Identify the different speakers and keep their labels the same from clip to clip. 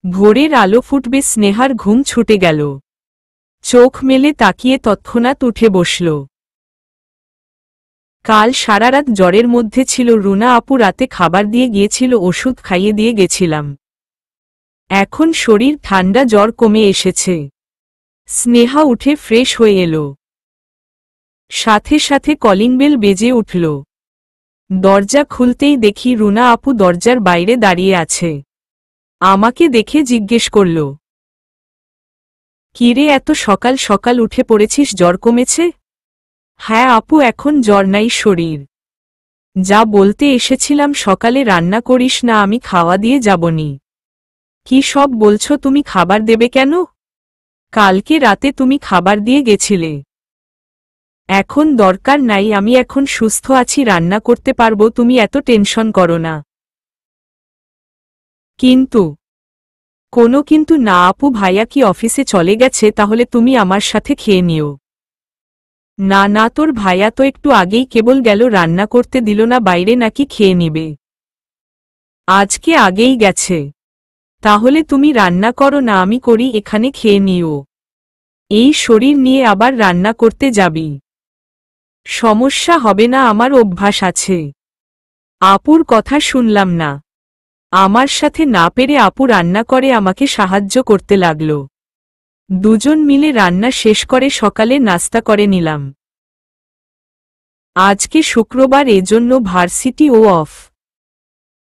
Speaker 1: ভোরের আলো ফুটবে, স্নেহার ঘুম ছুটে গেল। চোখ মেলে তাকিয়ে তৎক্ষণাৎ উঠে বসল। কাল সারারাত জ্বরের মধ্যে ছিল। রুনা আপু রাতে খাবার দিয়ে গিয়েছিল, ওষুধ খাইয়ে দিয়ে গেছিলাম। এখন শরীর ঠান্ডা, জ্বর কমে এসেছে। স্নেহা উঠে ফ্রেশ হয়ে এলো। সাথে সাথে কলিং বেল বেজে উঠল। দরজা খুলতেই দেখি রুনা আপু দরজার বাইরে দাঁড়িয়ে আছে। আমাকে দেখে জিজ্ঞেস করল, কিরে এত সকাল সকাল উঠে পড়েছিস, জ্বর কমেছে? হ্যাঁ আপু, এখন জ্বর নাই, শরীর। যা বলতে এসেছিলাম, সকালে রান্না করিস না, আমি খাওয়া দিয়ে যাবনি। কি সব বলছো তুমি? খাবার দেবে কেন? কালকে রাতে তুমি খাবার দিয়ে গেছিলে। এখন দরকার নাই, আমি এখন সুস্থ আছি, রান্না করতে পারবো, তুমি এত টেনশন করো না। কিন্তু? কোনো কিন্তু না আপু, ভাইয়া কি অফিসে চলে গেছে? তাহলে তুমি আমার সাথে খেয়ে নিও। না না, তোর ভাইয়া তো একটু আগেই কেবল গেল, রান্না করতে দিল না, বাইরে নাকি খেয়ে নিবে। আজকে আগেই গেছে। তাহলে তুমি রান্না করো না, আমি করি, এখানে খেয়ে নিও। এই শরীর নিয়ে আবার রান্না করতে যাবি? সমস্যা হবে না, আমার অভ্যাস আছে। আপুর কথা শুনলাম না। আমার সাথে না পেরে আপু রান্না করে আমাকে সাহায্য করতে লাগল। দুজন মিলে রান্না শেষ করে সকালে নাস্তা করে নিলাম। আজকে শুক্রবার, এজন্য ভার্সিটি ও অফ।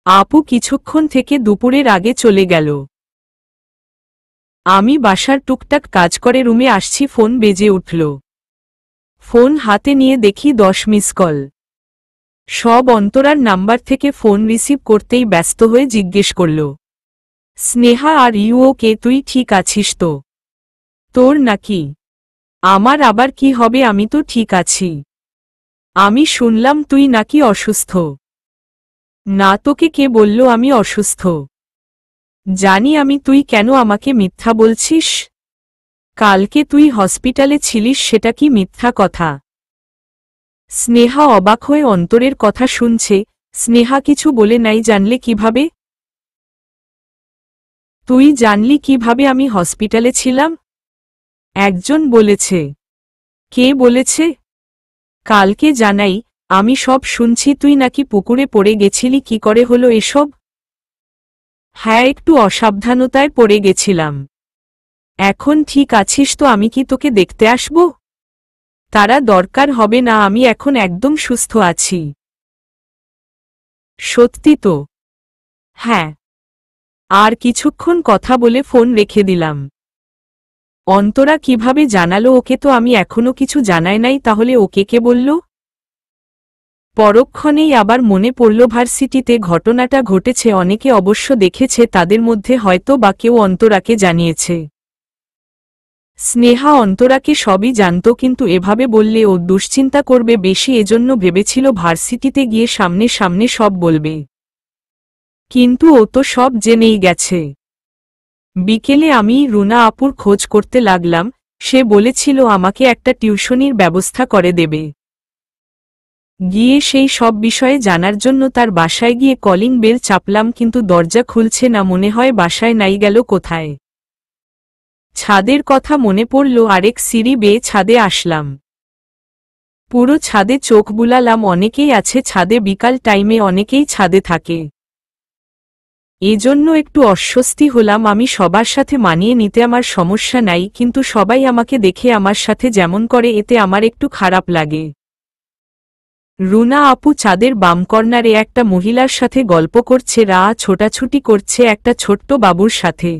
Speaker 1: আপু কিছুক্ষণ থেকে দুপুরের আগে চলে গেল। আমি বাসার টুকটাক কাজ করে রুমে আসছি, ফোন বেজে উঠল। ফোন হাতে নিয়ে দেখি 10 মিস কল। সব অন্তরার নাম্বার থেকে। ফোন রিসিভ করতেই ব্যস্ত হয়ে জিজ্ঞেস করল, স্নেহা আর ইউ ওকে? তুই ঠিক আছিস তো? তোর নাকি? আমার আবার কি হবে, আমি তো ঠিক আছি। আমি শুনলাম তুই নাকি অসুস্থ। না, তোকে কে বলল আমি অসুস্থ? জানি আমি, তুই কেন আমাকে মিথ্যা বলছিস? কালকে তুই হসপিটালে ছিলিস, সেটা কি মিথ্যা কথা? স্নেহা অবাক হয়ে অন্তরের কথা শুনছে। স্নেহা কিছু বলে নাই। জানলে কিভাবে? তুই জানলি কিভাবে আমি হসপিটালে ছিলাম? একজন বলেছে। কে বলেছে? কালকে জানাই, আমি সব শুনছি। তুই নাকি পুকুরে পড়ে গেছিলি, কি করে হলো এসব? হ্যাঁ, একটু অসাবধানতায় পড়ে গেছিলাম। এখন ঠিক আছিস তো? আমি কি তোকে দেখতে আসব? তারা দরকার হবে না, আমি এখন একদম সুস্থ আছি। সত্যি তো? হ্যাঁ। আর কিছুক্ষণ কথা বলে ফোন রেখে দিলাম। অন্তরা কিভাবে জানালো? ওকে তো আমি এখনো কিছু জানাই নাই, তাহলে ওকে কে বলল? পরক্ষণেই আবার মনে পড়ল ভার্সিটিতে ঘটনাটা ঘটেছে, অনেকে অবশ্য দেখেছে, তাদের মধ্যে হয়তো বা কেউ অন্তরাকে জানিয়েছে। স্নেহা অন্তরাকে সবই জানত, কিন্তু এভাবে বললে ও দুশ্চিন্তা করবে বেশি, এজন্য ভেবেছিল ভার্সিটিতে গিয়ে সামনে সামনে সব বলবে। কিন্তু ও তো সব জেনেই গেছে। বিকেলে আমি রুনা আপুর খোঁজ করতে লাগলাম। সে বলেছিল আমাকে একটা টিউশনির ব্যবস্থা করে দেবে। গিয়ে সেই সব বিষয়ে জানার জন্য তার বাসায় গিয়ে কলিং বেল চাপলাম, কিন্তু দরজা খুলছে না। মনে হয় বাসায় নাই, গেল কোথায়? ছাদের কথা মনে পড়ল, আরেক সিঁড়ি বেয়ে ছাদে আসলাম। পুরো ছাদে চোখ বুলালাম, অনেকেই আছে ছাদে, বিকাল টাইমে অনেকেই ছাদে থাকে। এজন্য একটু অস্বস্তি হলাম। আমি সবার সাথে মানিয়ে নিতে আমার সমস্যা নাই, কিন্তু সবাই আমাকে দেখে আমার সাথে যেমন করে, এতে আমার একটু খারাপ লাগে। রুনা আপু ছাদের বাম কর্নারে একটা মহিলার সাথে গল্প করছে, ছোটাছুটি করছে একটা ছোট্ট বাবুর সাথে।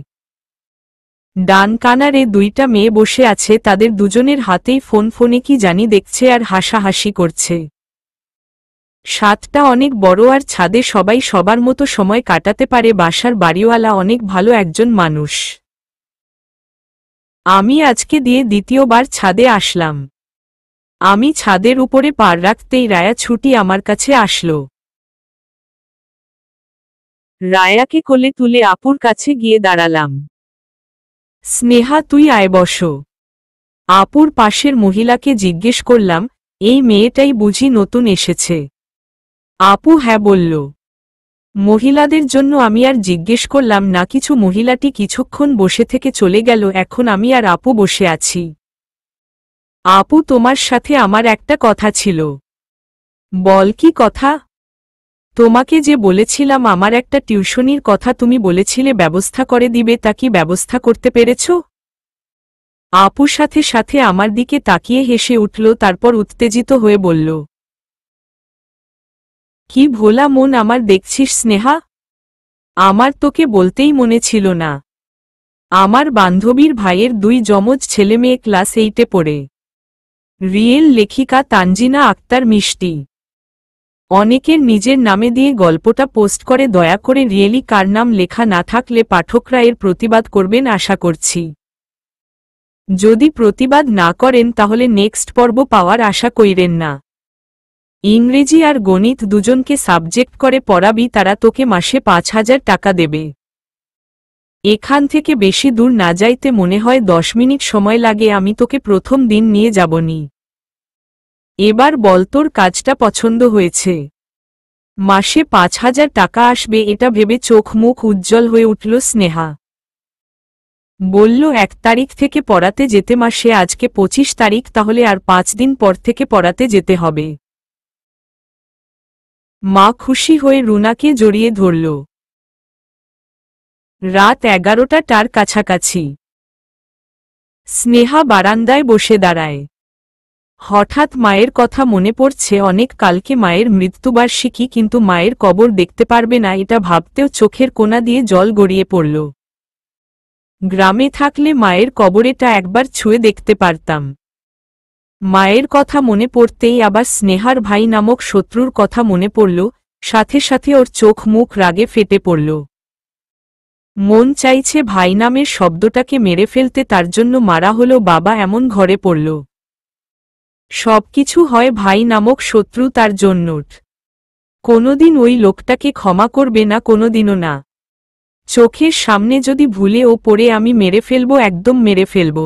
Speaker 1: ডান কানারে দুইটা মেয়ে বসে আছে, তাদের দুজনের হাতেই ফোন, ফোনে কি জানি দেখছে আর হাসাহাসি করছে। ছাদটা অনেক বড়, আর ছাদে সবাই সবার মতো সময় কাটাতে পারে। বাসার বাড়িওয়ালা অনেক ভালো একজন মানুষ। আমি আজকে দিয়ে দ্বিতীয়বার ছাদে আসলাম। আমি ছাদের উপরে পা রাখতেই রায়া ছুটি আমার কাছে আসলো। রায়াকে কোলে তুলে আপুর কাছে গিয়ে দাঁড়ালাম। স্নেহা, তুই আয়, বসো। আপুর পাশের মহিলাকে জিজ্ঞেস করলাম, এই মেয়েটাই বুঝি নতুন এসেছে? আপু হ্যাঁ বলল। মহিলাদের জন্য আমি আর জিজ্ঞেস করলাম না কিছু। মহিলাটি কিছুক্ষণ বসে থেকে চলে গেল। এখন আমি আর আপু বসে আছি। আপু, তোমার সাথে আমার একটা কথা ছিল। বল, কি কথা? তোমাকে যে বলেছিলাম আমার একটা টিউশনির কথা, তুমি বলেছিলে ব্যবস্থা করে দিবে, তা কি ব্যবস্থা করতে পেরেছ? আপু সাথে সাথে আমার দিকে তাকিয়ে হেসে উঠল, তারপর উত্তেজিত হয়ে বলল, কি ভোলা মন আমার দেখছিস স্নেহা। আমার তোকে বলতেই মনে ছিল না। আমার বান্ধবীর ভাইয়ের 2 যমজ ছেলেমেয়ে ক্লাস 8-এ পড়ে। রিয়েল লেখিকা তানজিনা আক্তার মিষ্টি। অনেকের নিজের নামে দিয়ে গল্পটা পোস্ট করে। দয়া করে রিয়েলি কার নাম লেখা না থাকলে পাঠকরা এর প্রতিবাদ করবেন আশা করছি। যদি প্রতিবাদ না করেন তাহলে নেক্সট পর্ব পাওয়ার আশা কইরেন না। ইংরেজি আর গণিত দুজনকে সাবজেক্ট করে পড়াবি, তারা তোকে মাসে 5,000 টাকা দেবে। এখান থেকে বেশি দূর না যাইতে মনে হয় 10 মিনিট সময় লাগে। আমি তোকে প্রথম দিন নিয়ে যাবনি। এবার বল, তোর কাজটা পছন্দ হয়েছে? মাসে 5,000 টাকা আসবে এটা ভেবে চোখ মুখ উজ্জ্বল হয়ে উঠল স্নেহা। বলল, 1 তারিখ থেকে পড়াতে যেতে। মাসে আজকে 25 তারিখ, তাহলে আর 5 দিন পর থেকে পড়াতে যেতে হবে। মা খুশি হয়ে রুনাকে জড়িয়ে ধরল। রাত 11টার কাছাকাছি। স্নেহা বারান্দায় বসে দাঁড়ায়। হঠাৎ মায়ের কথা মনে পড়ছে। অনেক কালকে মায়ের মৃত্যুবার্ষিকী, কিন্তু মায়ের কবর দেখতে পারবে না এটা ভাবতেও চোখের কোণা দিয়ে জল গড়িয়ে পড়ল। গ্রামে থাকলে মায়ের কবরেটা একবার ছুঁয়ে দেখতে পারতাম। মায়ের কথা মনে পড়তেই আবার স্নেহার ভাই নামক শত্রুর কথা মনে পড়ল। সাথে সাথে ওর চোখ মুখ রাগে ফেটে পড়ল। মন চাইছে ভাই নামের শব্দটাকে মেরে ফেলতে, তার জন্য মারা হলো বাবা এমন ঘরে পড়ল। সবকিছু হয় ভাই নামক শত্রু তার জন্য। কোনোদিন ওই লোকটাকে ক্ষমা করবে না, কোনোদিনও না। চোখের সামনে যদি ভুলে ও পড়ে আমি মেরে ফেলব, একদম মেরে ফেলব।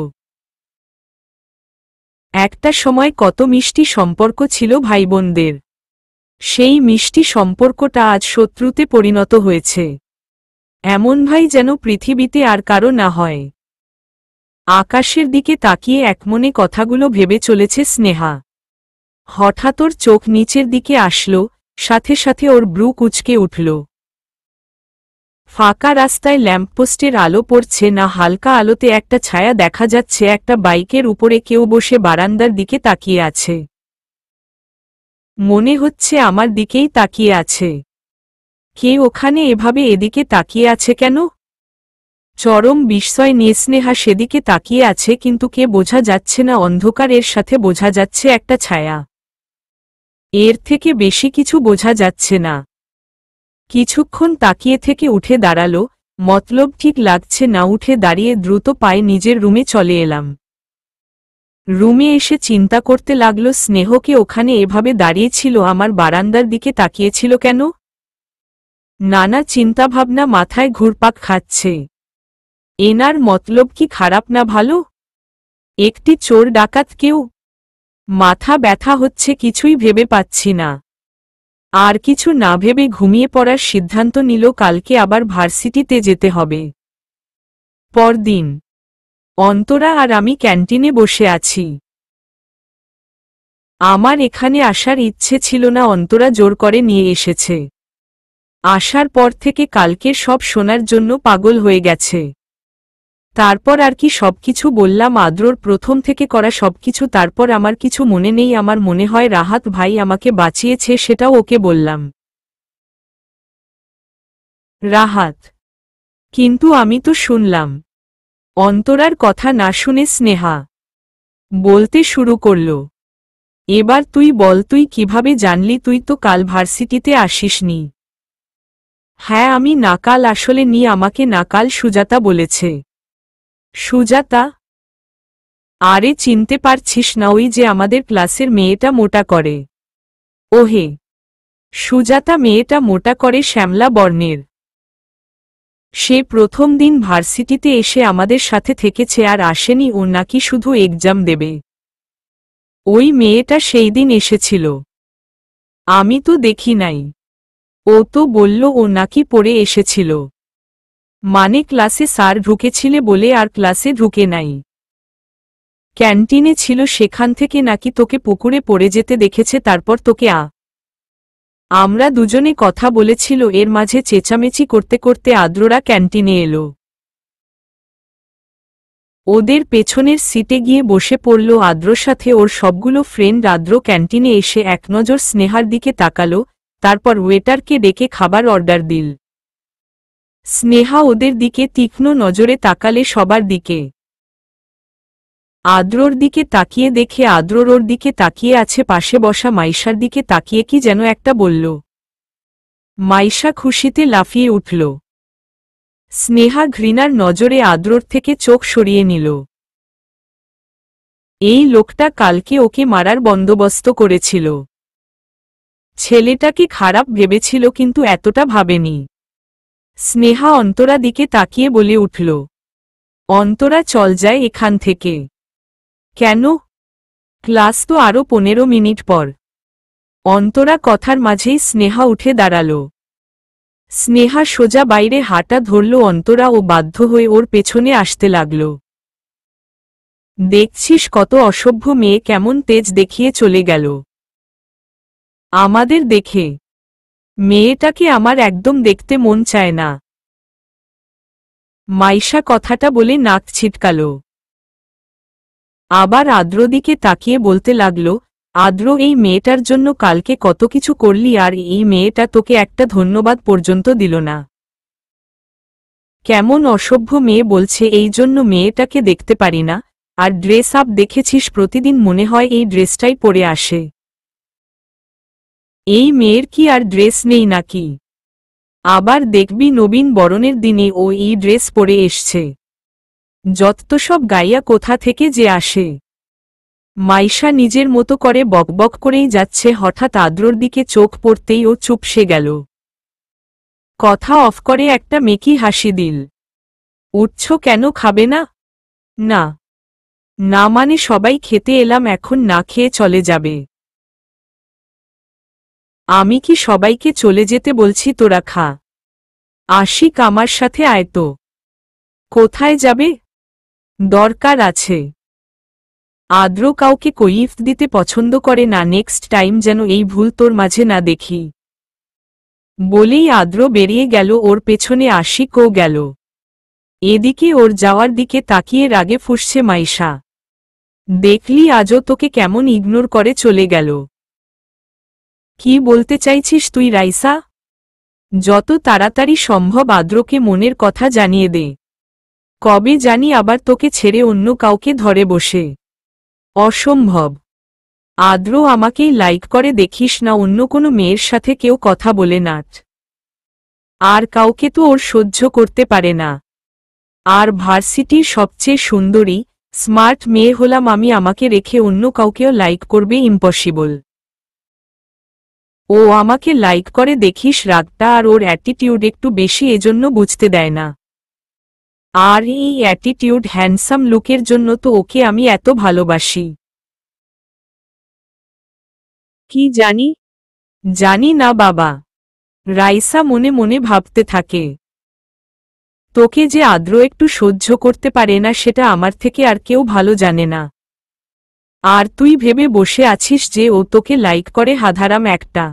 Speaker 1: একটা সময় কত মিষ্টি সম্পর্ক ছিল ভাই বোনদের। সেই মিষ্টি সম্পর্কটা আজ শত্রুতে পরিণত হয়েছে। এমন ভাই যেন পৃথিবীতে আর কারো না হয়। আকাশের দিকে তাকিয়ে একমনে কথাগুলো ভেবে চলেছে স্নেহা। হঠাৎ ওর চোখ নিচের দিকে আসল, সাথে সাথে ওর ব্রু কুঁচকে উঠল। ফাঁকা রাস্তায় ল্যাম্পপোস্টের আলো পড়ছে না, হালকা আলোতে একটা ছায়া দেখা যাচ্ছে। একটা বাইকের উপরে কেউ বসে বারান্দার দিকে তাকিয়ে আছে। মনে হচ্ছে আমার দিকেই তাকিয়ে আছে। কে ওখানে এভাবে এদিকে তাকিয়ে আছে কেন? চরম বিস্ময় নিয়ে স্নেহা সেদিকে তাকিয়ে আছে, কিন্তু কে বোঝা যাচ্ছে না। অন্ধকারের সাথে বোঝা যাচ্ছে একটা ছায়া। এর থেকে বেশি কিছু বোঝা যাচ্ছে না। কিছুক্ষণ তাকিয়ে থেকে উঠে দাঁড়ালো। মতলব ঠিক লাগছে না। উঠে দাঁড়িয়ে দ্রুত পায়ে নিজের রুমে চলে এলাম। রুমে এসে চিন্তা করতে লাগলো, স্নেহকে ওখানে এভাবে দাঁড়িয়েছিল, আমার বারান্দার দিকে তাকিয়েছিল কেন? নানা চিন্তাভাবনা মাথায় ঘুরপাক খাচ্ছে। এনার মতলব কি খারাপ না ভালো? একটি চোর ডাকাত কেউ? মাথা ব্যথা হচ্ছে, কিছুই ভেবে পাচ্ছি না। আর কিছু না ভেবে ঘুমিয়ে পড়ার সিদ্ধান্ত নিল। কালকে আবার ভার্সিটিতে যেতে হবে। পরদিন অন্তরা আর আমি ক্যান্টিনে বসে আছি। আমার এখানে আসার ইচ্ছে ছিল না, অন্তরা জোর করে নিয়ে এসেছে। আসার পর থেকে কালকের সব শোনার জন্য পাগল হয়ে গেছে। তারপর আর কি সবকিছু বললাম, আদ্রর প্রথম থেকে করা সবকিছু। তারপর আমার কিছু মনে নেই। আমার মনে হয় রাহাত ভাই আমাকে বাঁচিয়েছে, সেটাও ওকে বললাম। রাহাত? কিন্তু আমি তো শুনলাম। অন্তরার কথা না শুনে স্নেহা বলতে শুরু করল, এবার তুই বল, তুই কিভাবে জানলি? তুই তো কাল ভার্সিটিতে আসিসনি। হ্যাঁ আমি না, কাল আসলে নি, আমাকে না কাল সুজাতা বলেছে। সুজাতা? আরে চিনতে পারছিস না? ওই যে আমাদের ক্লাসের মেয়েটা মোটা করে। ওহে, সুজাতা মেয়েটা মোটা করে, শ্যামলা বর্ণের। সে প্রথম দিন ভার্সিটিতে এসে আমাদের সাথে থেকেছে আর আসেনি। ও নাকি শুধু এক্সাম দেবে। ওই মেয়েটা সেই দিন এসেছিল। আমি তো দেখি নাই। ও তো বলল ও নাকি পড়ে এসেছিল। মানে ক্লাসে স্যার ঢুকেছিলে বলে আর ক্লাসে ঢুকে নাই। ক্যান্টিনে ছিল, সেখান থেকে নাকি তোকে পুকুরে পড়ে যেতে দেখেছে, তারপর তোকে আমরা দুজনে কথা বলেছিল, এর মাঝে চেঁচামেচি করতে করতে আদ্ররা ক্যান্টিনে এলো। ওদের পেছনের সিটে গিয়ে বসে পড়ল আদ্রর সাথে ওর সবগুলো ফ্রেন্ড। আদ্র ক্যান্টিনে এসে এক নজর স্নেহার দিকে তাকালো, তারপর ওয়েটারকে ডেকে খাবার অর্ডার দিল। স্নেহা ওদের দিকে তীক্ষ্ণ নজরে তাকালে সবার দিকে। আদ্রর দিকে তাকিয়ে দেখে আদ্রর ওর দিকে তাকিয়ে আছে, পাশে বসা মাইশার দিকে তাকিয়ে কি যেন একটা বলল। মাইশা খুশিতে লাফিয়ে উঠল। স্নেহা ঘৃণার নজরে আদ্রর থেকে চোখ সরিয়ে নিল। এই লোকটা কালকে ওকে মারার বন্দোবস্ত করেছিল। ছেলেটাকে খারাপ ভেবেছিল কিন্তু এতটা ভাবেনি। স্নেহা অন্তরা দিকে তাকিয়ে বলে উঠল, অন্তরা চল যায় এখান থেকে। কেন? ক্লাস তো আরও 15 মিনিট পর। অন্তরা কথার মাঝেই স্নেহা উঠে দাঁড়াল। স্নেহা সোজা বাইরে হাঁটা ধরল অন্তরা ও বাধ্য হয়ে ওর পেছনে আসতে লাগল। দেখছিস কত অসভ্য মেয়ে, কেমন তেজ দেখিয়ে চলে গেল আমাদের দেখে। মেয়েটাকে আমার একদম দেখতে মন চায় না। মাইশা কথাটা বলে নাক ছিটকাল। আবার আদ্র দিকে তাকিয়ে বলতে লাগল, আদ্র, এই মেয়েটার জন্য কালকে কত কিছু করলি, আর এই মেয়েটা তোকে একটা ধন্যবাদ পর্যন্ত দিল না। কেমন অসভ্য মেয়ে বলছে, এই জন্য মেয়েটাকে দেখতে পারি না। আর ড্রেস আপ দেখেছিস, প্রতিদিন মনে হয় এই ড্রেসটাই পরে আসে। এই মেয়ের কি আর ড্রেস নেই নাকি? আবার দেখবি নবীন বরণের দিনে ও এই ড্রেস পরে এসছে। যত সব গাইয়া কোথা থেকে যে আসে। মাইশা নিজের মতো করে বকবক করেই যাচ্ছে, হঠাৎ আদ্রর দিকে চোখ পড়তেই ও চুপসে গেল। কথা অফ করে একটা মেকি হাসি দিল। উঠছ কেন, খাবে না? না না মানে সবাই খেতে এলাম, এখন না খেয়ে চলে যাবে? আমি কি সবাইকে চলে যেতে বলছি, তোরা খা। আশিক আমার সাথে আয় তো। কোথায় যাবে? দরকার আছে। আদ্র কাউকে কৈফ দিতে পছন্দ করে না, নেক্সট টাইম যেন এই ভুল তোর মাঝে না দেখি। বলেই আদ্র বেরিয়ে গেল, ওর পেছনে আশিকও গেল। এদিকে ওর যাওয়ার দিকে তাকিয়ে রাগে ফুঁসছে মাইশা। দেখলি আজও তোকে কেমন ইগনোর করে চলে গেল। কি বলতে চাইছিস তুই রাইসা? যত তাড়াতাড়ি সম্ভব আদ্রকে মনের কথা জানিয়ে দে। কবে জানি আবার তোকে ছেড়ে অন্য কাউকে ধরে বসে। অসম্ভব। আদ্র আমাকেই লাইক করে, দেখিস না অন্য কোনো মেয়ের সাথে কেউ কথা বলে নাট। আর কাউকে তো ওর সহ্য করতে পারে না। আর ভার্সিটির সবচেয়ে সুন্দরী স্মার্ট মেয়ে হলাম আমি, আমাকে রেখে অন্য কাউকেও লাইক করবে, ইম্পসিবল। ও আমাকে লাইক করে, দেখিস রাগটা আর ওর অ্যাটিটিউড একটু বেশি, এজন্য বুঝতে দেয় না। আর এই অ্যাটিটিউড হ্যান্ডসাম লুকের জন্য তো ওকে আমি এত ভালোবাসি। কি জানি? জানি না বাবা। রাইসা মনে মনে ভাবতে থাকে। তোকে যে আদ্র একটু সহ্য করতে পারে না, সেটা আমার থেকে আর কেউ ভালো জানে না। আর তুই ভেবে বসে আছিস যে ও তোকে লাইক করে, হাধারাম একটা।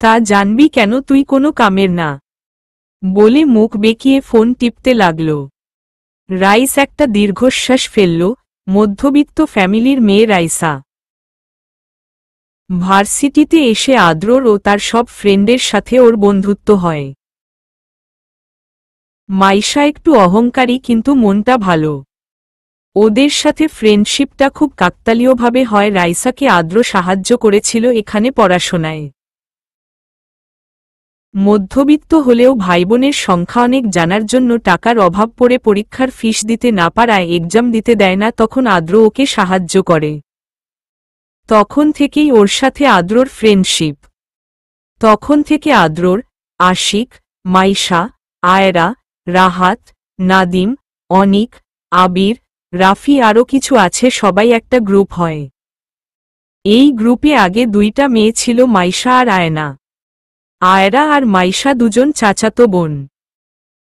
Speaker 1: তা জানবি কেন, তুই কোনো কামের না। বলে মুখ বেঁকিয়ে ফোন টিপতে লাগল। রাইস একটা দীর্ঘশ্বাস ফেলল। মধ্যবিত্ত ফ্যামিলির মেয়ে রাইসা। ভার্সিটিতে এসে আদ্রর ও তার সব ফ্রেন্ডের সাথে ওর বন্ধুত্ব হয়। মাইশা একটু অহংকারী, কিন্তু মনটা ভালো। ওদের সাথে ফ্রেন্ডশিপটা খুব কাকতালীয়ভাবে হয়। রাইসাকে আদ্র সাহায্য করেছিল এখানে পড়াশোনায়। মধ্যবিত্ত হলেও ভাইবোনের সংখ্যা অনেক জানার জন্য টাকার অভাব পড়ে পরীক্ষার ফিস দিতে না পারায় এক্সাম দিতে দেয় না, তখন আদ্র ওকে সাহায্য করে। তখন থেকেই ওর সাথে আদ্রর ফ্রেন্ডশিপ। তখন থেকে আদ্রর, আশিক, মাইশা, আয়রা, রাহাত, নাদিম, অনিক, আবির, রাফি আরও কিছু আছে, সবাই একটা গ্রুপ হয়। এই গ্রুপে আগে 2টা মেয়ে ছিল, মাইশা আর আয়না। আয়রা আর মাইশা দুজন চাচাতো বোন।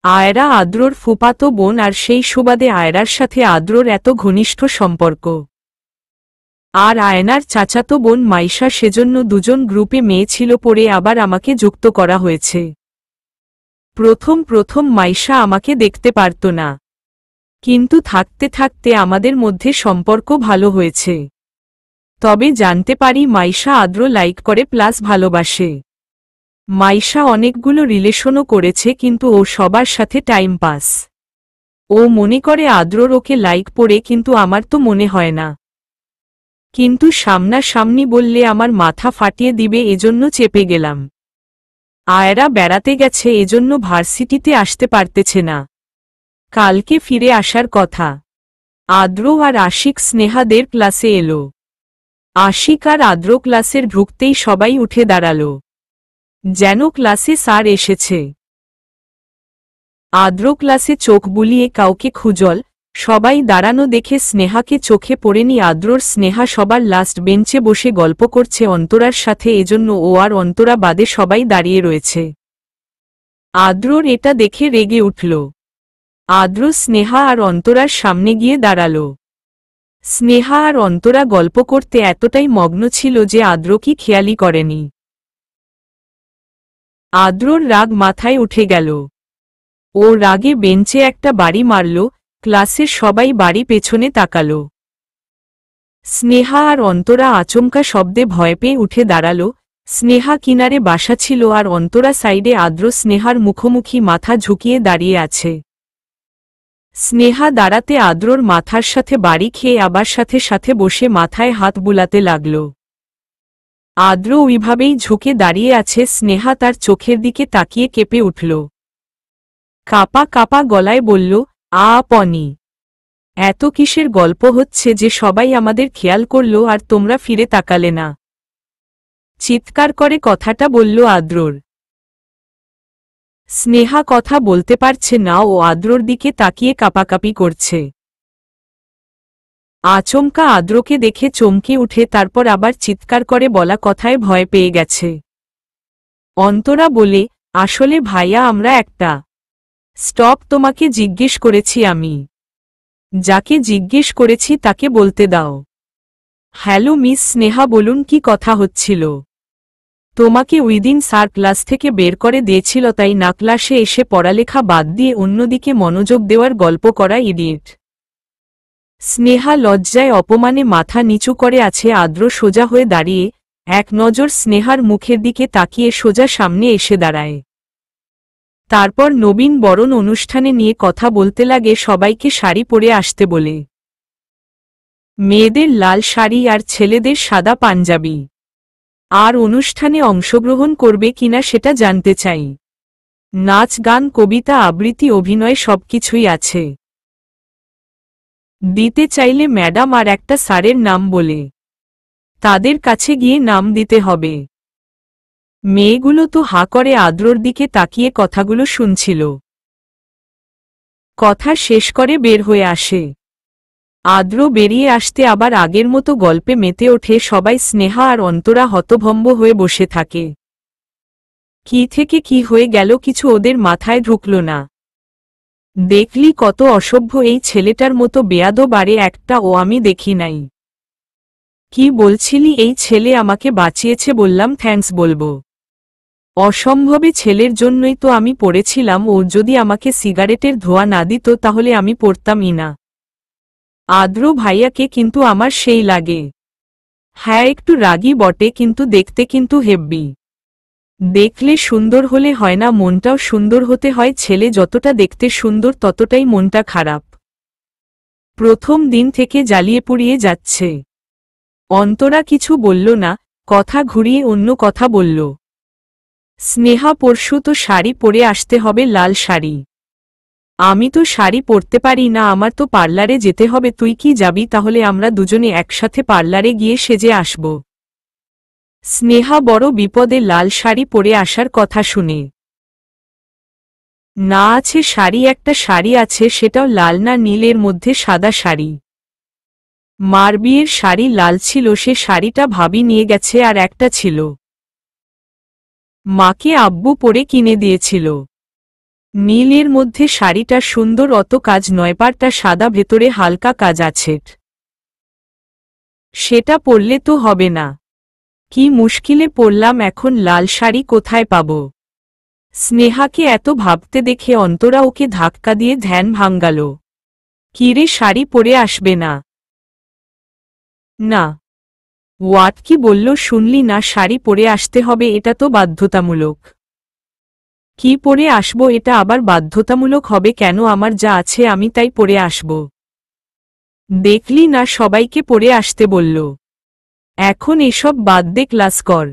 Speaker 1: আয়রা আদ্রর ফুফাতো বোন আর সেই সুবাদে আয়রার সাথে আদ্রর এত ঘনিষ্ঠ সম্পর্ক। আর আয়নার চাচাতো বোন মাইশা, সেজন্য দুজন গ্রুপে মেয়ে ছিল, পরে আবার আমাকে যুক্ত করা হয়েছে। প্রথম প্রথম মাইশা আমাকে দেখতে পারত না, কিন্তু থাকতে থাকতে আমাদের মধ্যে সম্পর্ক ভালো হয়েছে। তবে জানতে পারি মাইশা আদ্র লাইক করে প্লাস ভালোবাসে। মাইশা অনেকগুলো রিলেশনও করেছে, কিন্তু ও সবার সাথে টাইম পাস। ও মনে করে আদ্রর ওকে লাইক পড়ে, কিন্তু আমার তো মনে হয় না। কিন্তু সামনাসামনি বললে আমার মাথা ফাটিয়ে দিবে, এজন্য চেপে গেলাম। আয়রা বেড়াতে গেছে, এজন্য ভার্সিটিতে আসতে পারতেছে না। কালকে ফিরে আসার কথা। আদ্র আর আশিক স্নেহাদের ক্লাসে এলো। আশিক আর আদ্র ক্লাসের ঢুকতেই সবাই উঠে দাঁড়ালো, যেন ক্লাসে স্যার এসেছে। আদ্র ক্লাসে চোখ বুলিয়ে কাউকে খুঁজল, সবাই দাঁড়ানো দেখে স্নেহাকে চোখে পড়েনি আদ্রর। স্নেহা সবার লাস্ট বেঞ্চে বসে গল্প করছে অন্তরার সাথে, এজন্য ও আর অন্তরা বাদে সবাই দাঁড়িয়ে রয়েছে। আদ্রর এটা দেখে রেগে উঠল। আদ্র স্নেহা আর অন্তরার সামনে গিয়ে দাঁড়াল। স্নেহা আর অন্তরা গল্প করতে এতটাই মগ্ন ছিল যে আদ্র কি খেয়ালই করেনি। আদ্রর রাগ মাথায় উঠে গেল। ও রাগে বেঞ্চে একটা বাড়ি মারল। ক্লাসের সবাই বাড়ি পেছনে তাকাল। স্নেহা আর অন্তরা আচমকা শব্দে ভয় পেয়ে উঠে দাঁড়াল। স্নেহা কিনারে বাসা ছিল আর অন্তরা সাইডে। আদ্র স্নেহার মুখোমুখি মাথা ঝুঁকিয়ে দাঁড়িয়ে আছে। স্নেহা দাঁড়াতে আদ্রর মাথার সাথে বাড়ি খেয়ে আবার সাথে সাথে বসে মাথায় হাত বুলাতে লাগল। আদ্র ওইভাবেই ঝুঁকে দাঁড়িয়ে আছে। স্নেহা তার চোখের দিকে তাকিয়ে কেঁপে উঠল। কাপা কাপা গলায় বলল, আপনি এত কিসের গল্প হচ্ছে যে সবাই আমাদের খেয়াল করল আর তোমরা ফিরে তাকালে না? চিৎকার করে কথাটা বলল আদ্রর। স্নেহা কথা বলতে পারছে না, ও আদ্রর দিকে তাকিয়ে কাঁপাকাঁপি করছে। আচমকা আদ্রকে দেখে চমকে উঠে তারপর আবার চিৎকার করে বলা কথায় ভয় পেয়ে গেছে। অন্তরা বলে, আসলে ভাইয়া আমরা একটা স্টপ, তোমাকে জিজ্ঞেস করেছি আমি। যাকে জিজ্ঞেস করেছি তাকে বলতে দাও। হ্যালো মিস স্নেহা, বলুন কি কথা হচ্ছিল? তোমাকে ওইদিন স্যার ক্লাস থেকে বের করে দিয়েছিল, তাই না ক্লাসে এসে পড়ালেখা বাদ দিয়ে অন্যদিকে মনোযোগ দেওয়ার গল্প করা ইডিয়েট। স্নেহা লজ্জায় অপমানে মাথা নিচু করে আছে। আদ্র সোজা হয়ে দাঁড়িয়ে এক নজর স্নেহার মুখের দিকে তাকিয়ে সোজা সামনে এসে দাঁড়ায়। তারপর নবীন বরণ অনুষ্ঠানে নিয়ে কথা বলতে লাগে, সবাইকে শাড়ি পরে আসতে বলে। মেয়েদের লাল শাড়ি আর ছেলেদের সাদা পাঞ্জাবি। আর অনুষ্ঠানে অংশগ্রহণ করবে কিনা সেটা জানতে চাই। নাচ, গান, কবিতা, আবৃত্তি, অভিনয় সবকিছুই আছে। দিতে চাইলে ম্যাডাম আর একটা স্যারের নাম বলে তাদের কাছে গিয়ে নাম দিতে হবে। মেয়েগুলো তো হা করে আদ্রর দিকে তাকিয়ে কথাগুলো শুনছিল। কথা শেষ করে বের হয়ে আসে। আদ্র বেরিয়ে আসতে আবার আগের মতো গল্পে মেতে ওঠে সবাই। স্নেহা আর অন্তরা হতভম্ব হয়ে বসে থাকে। কি থেকে কি হয়ে গেল কিছু ওদের মাথায় ঢুকল না। দেখলি কত অসভ্য এই ছেলেটার মতো বেয়াদব বারে একটা ও আমি দেখি নাই। কি বলছিলি? এই ছেলে আমাকে বাঁচিয়েছে, বললাম থ্যাঙ্কস বলবো। অসম্ভবে ছেলের জন্যই তো আমি পড়েছিলাম। ও যদি আমাকে সিগারেটের ধোঁয়া না দিত তাহলে আমি পড়তামই না। আদ্র ভাইয়াকে কিন্তু আমার সেই লাগে। হ্যাঁ একটু রাগী বটে, কিন্তু দেখতে কিন্তু হেব্বি। দেখলে সুন্দর হলে হয় না, মনটাও সুন্দর হতে হয়। ছেলে যতটা দেখতে সুন্দর ততটাই মনটা খারাপ। প্রথম দিন থেকে জ্বালিয়ে পুড়িয়ে যাচ্ছে। অন্তরা কিছু বলল না, কথা ঘুরিয়ে অন্য কথা বলল। স্নেহা, পরশু তো শাড়ি পরে আসতে হবে, লাল শাড়ি। আমি তো শাড়ি পরতে পারি না, আমার তো পার্লারে যেতে হবে। তুই কি যাবি? তাহলে আমরা দুজনে একসাথে পার্লারে গিয়ে সেজে আসব। স্নেহা বড় বিপদে লাল শাড়ি পরে আসার কথা শুনে। না আছে শাড়ি, একটা শাড়ি আছে, সেটাও লাল না নীলের মধ্যে সাদা শাড়ি। মার বিয়ের শাড়ি লাল ছিল, সে শাড়িটা ভাবি নিয়ে গেছে, আর একটা ছিল মাকে আব্বু পরে কিনে দিয়েছিল। নীলের মধ্যে শাড়িটা সুন্দর, অত কাজ নয়, পাড়টা সাদা, ভেতরে হালকা কাজ আছে। সেটা পরলে তো হবে না। কি মুশকিলে পড়লাম এখন, লাল শাড়ি কোথায় পাব? স্নেহাকে এত ভাবতে দেখে অন্তরা ওকে ধাক্কা দিয়ে ধ্যান ভাঙ্গাল। কিরে, শাড়ি পরে আসবে না? না। ওয়াট কি বলল শুনলি না? শাড়ি পরে আসতে হবে, এটা তো বাধ্যতামূলক। কি পরে আসব? এটা আবার বাধ্যতামূলক হবে কেন? আমার যা আছে আমি তাই পরে আসব। দেখলি না সবাইকে পরে আসতে বলল। এখন এসব বাদ দে, ক্লাস কর।